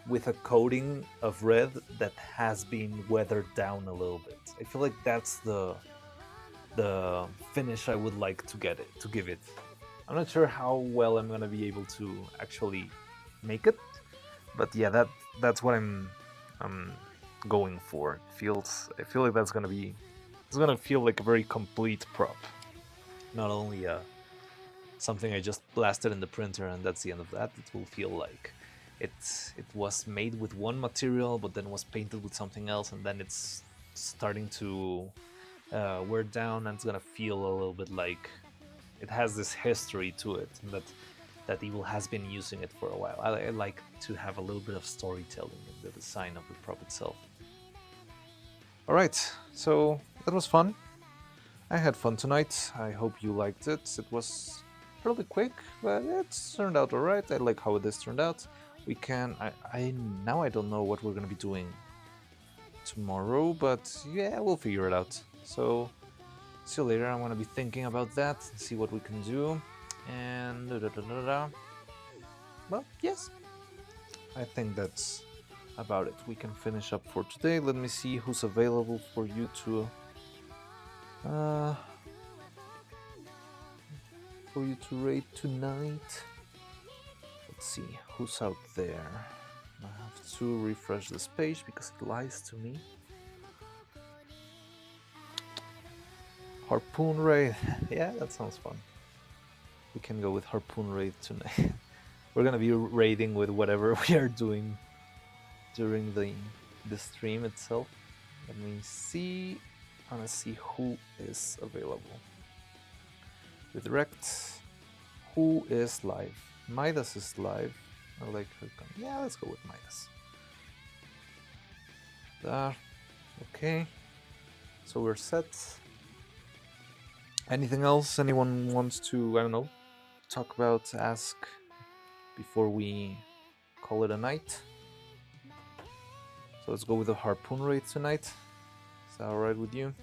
with a coating of red that has been weathered down a little bit. I feel like that's the finish I would like to give it. I'm not sure how well I'm gonna be able to actually make it, but yeah, that's what I'm going for. I feel like it's gonna feel like a very complete prop, not only something I just blasted in the printer and that's the end of that. It will feel like it was made with one material, but then was painted with something else, and then it's starting to wear down, and it's gonna feel a little bit like it has this history to it, and that Evil has been using it for a while. I like to have a little bit of storytelling in the design of the prop itself. Alright, so that was fun. I had fun tonight. I hope you liked it. It was fairly quick, but it turned out alright. I like how this turned out. We can... now I don't know what we're gonna be doing tomorrow, but yeah, we'll figure it out. So, see you later. I'm gonna be thinking about that, see what we can do, and well, yes, I think that's about it. We can finish up for today. Let me see who's available for you to raid tonight. Let's see who's out there. I have to refresh this page because it lies to me. Harpoon raid. Yeah, that sounds fun. We can go with Harpoon raid tonight. We're gonna be raiding with whatever we are doing during the stream itself. Let me see. I wanna see who is available. Redirect. Who is live? Midas is live. I like her. Yeah, let's go with Midas. There. Okay. So we're set. Anything else anyone wants to, I don't know, talk about, ask before we call it a night? So let's go with the Harpoon raid tonight. Is that alright with you?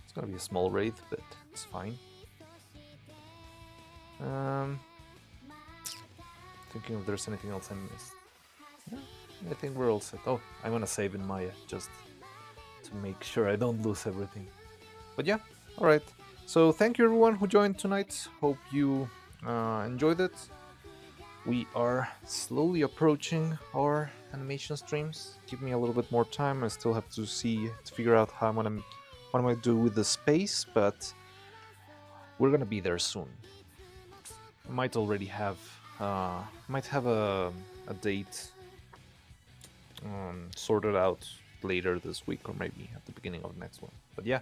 It's gonna be a small raid, but it's fine. Thinking if there's anything else I missed. Yeah, I think we're all set. Oh, I'm gonna save in Maya just to make sure I don't lose everything. But yeah, alright. So thank you everyone who joined tonight. Hope you enjoyed it. We are slowly approaching our animation streams. Give me a little bit more time. I still have to figure out what I'm gonna do with the space, but we're gonna be there soon. I might already have a date sorted out later this week, or maybe at the beginning of the next one. But yeah,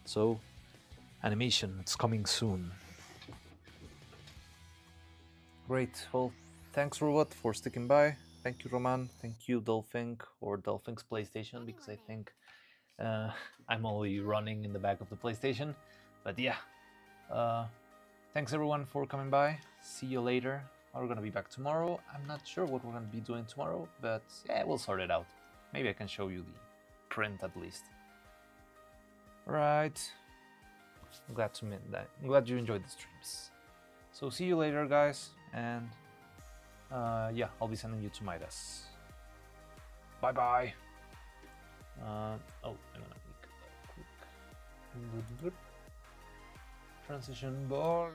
so animation, it's coming soon. Great. Well, thanks Robot for sticking by. Thank you Roman. Thank you Dolphink or Dolphink's PlayStation, because I think I'm only running in the back of the PlayStation. But yeah, thanks everyone for coming by. See you later. We're gonna be back tomorrow. I'm not sure what we're gonna be doing tomorrow, but yeah, we'll sort it out. Maybe I can show you the print at least. Right. I'm glad you enjoyed the streams. So see you later, guys, and yeah, I'll be sending you to Midas. Bye bye. Oh, I'm gonna make a quick transition bar.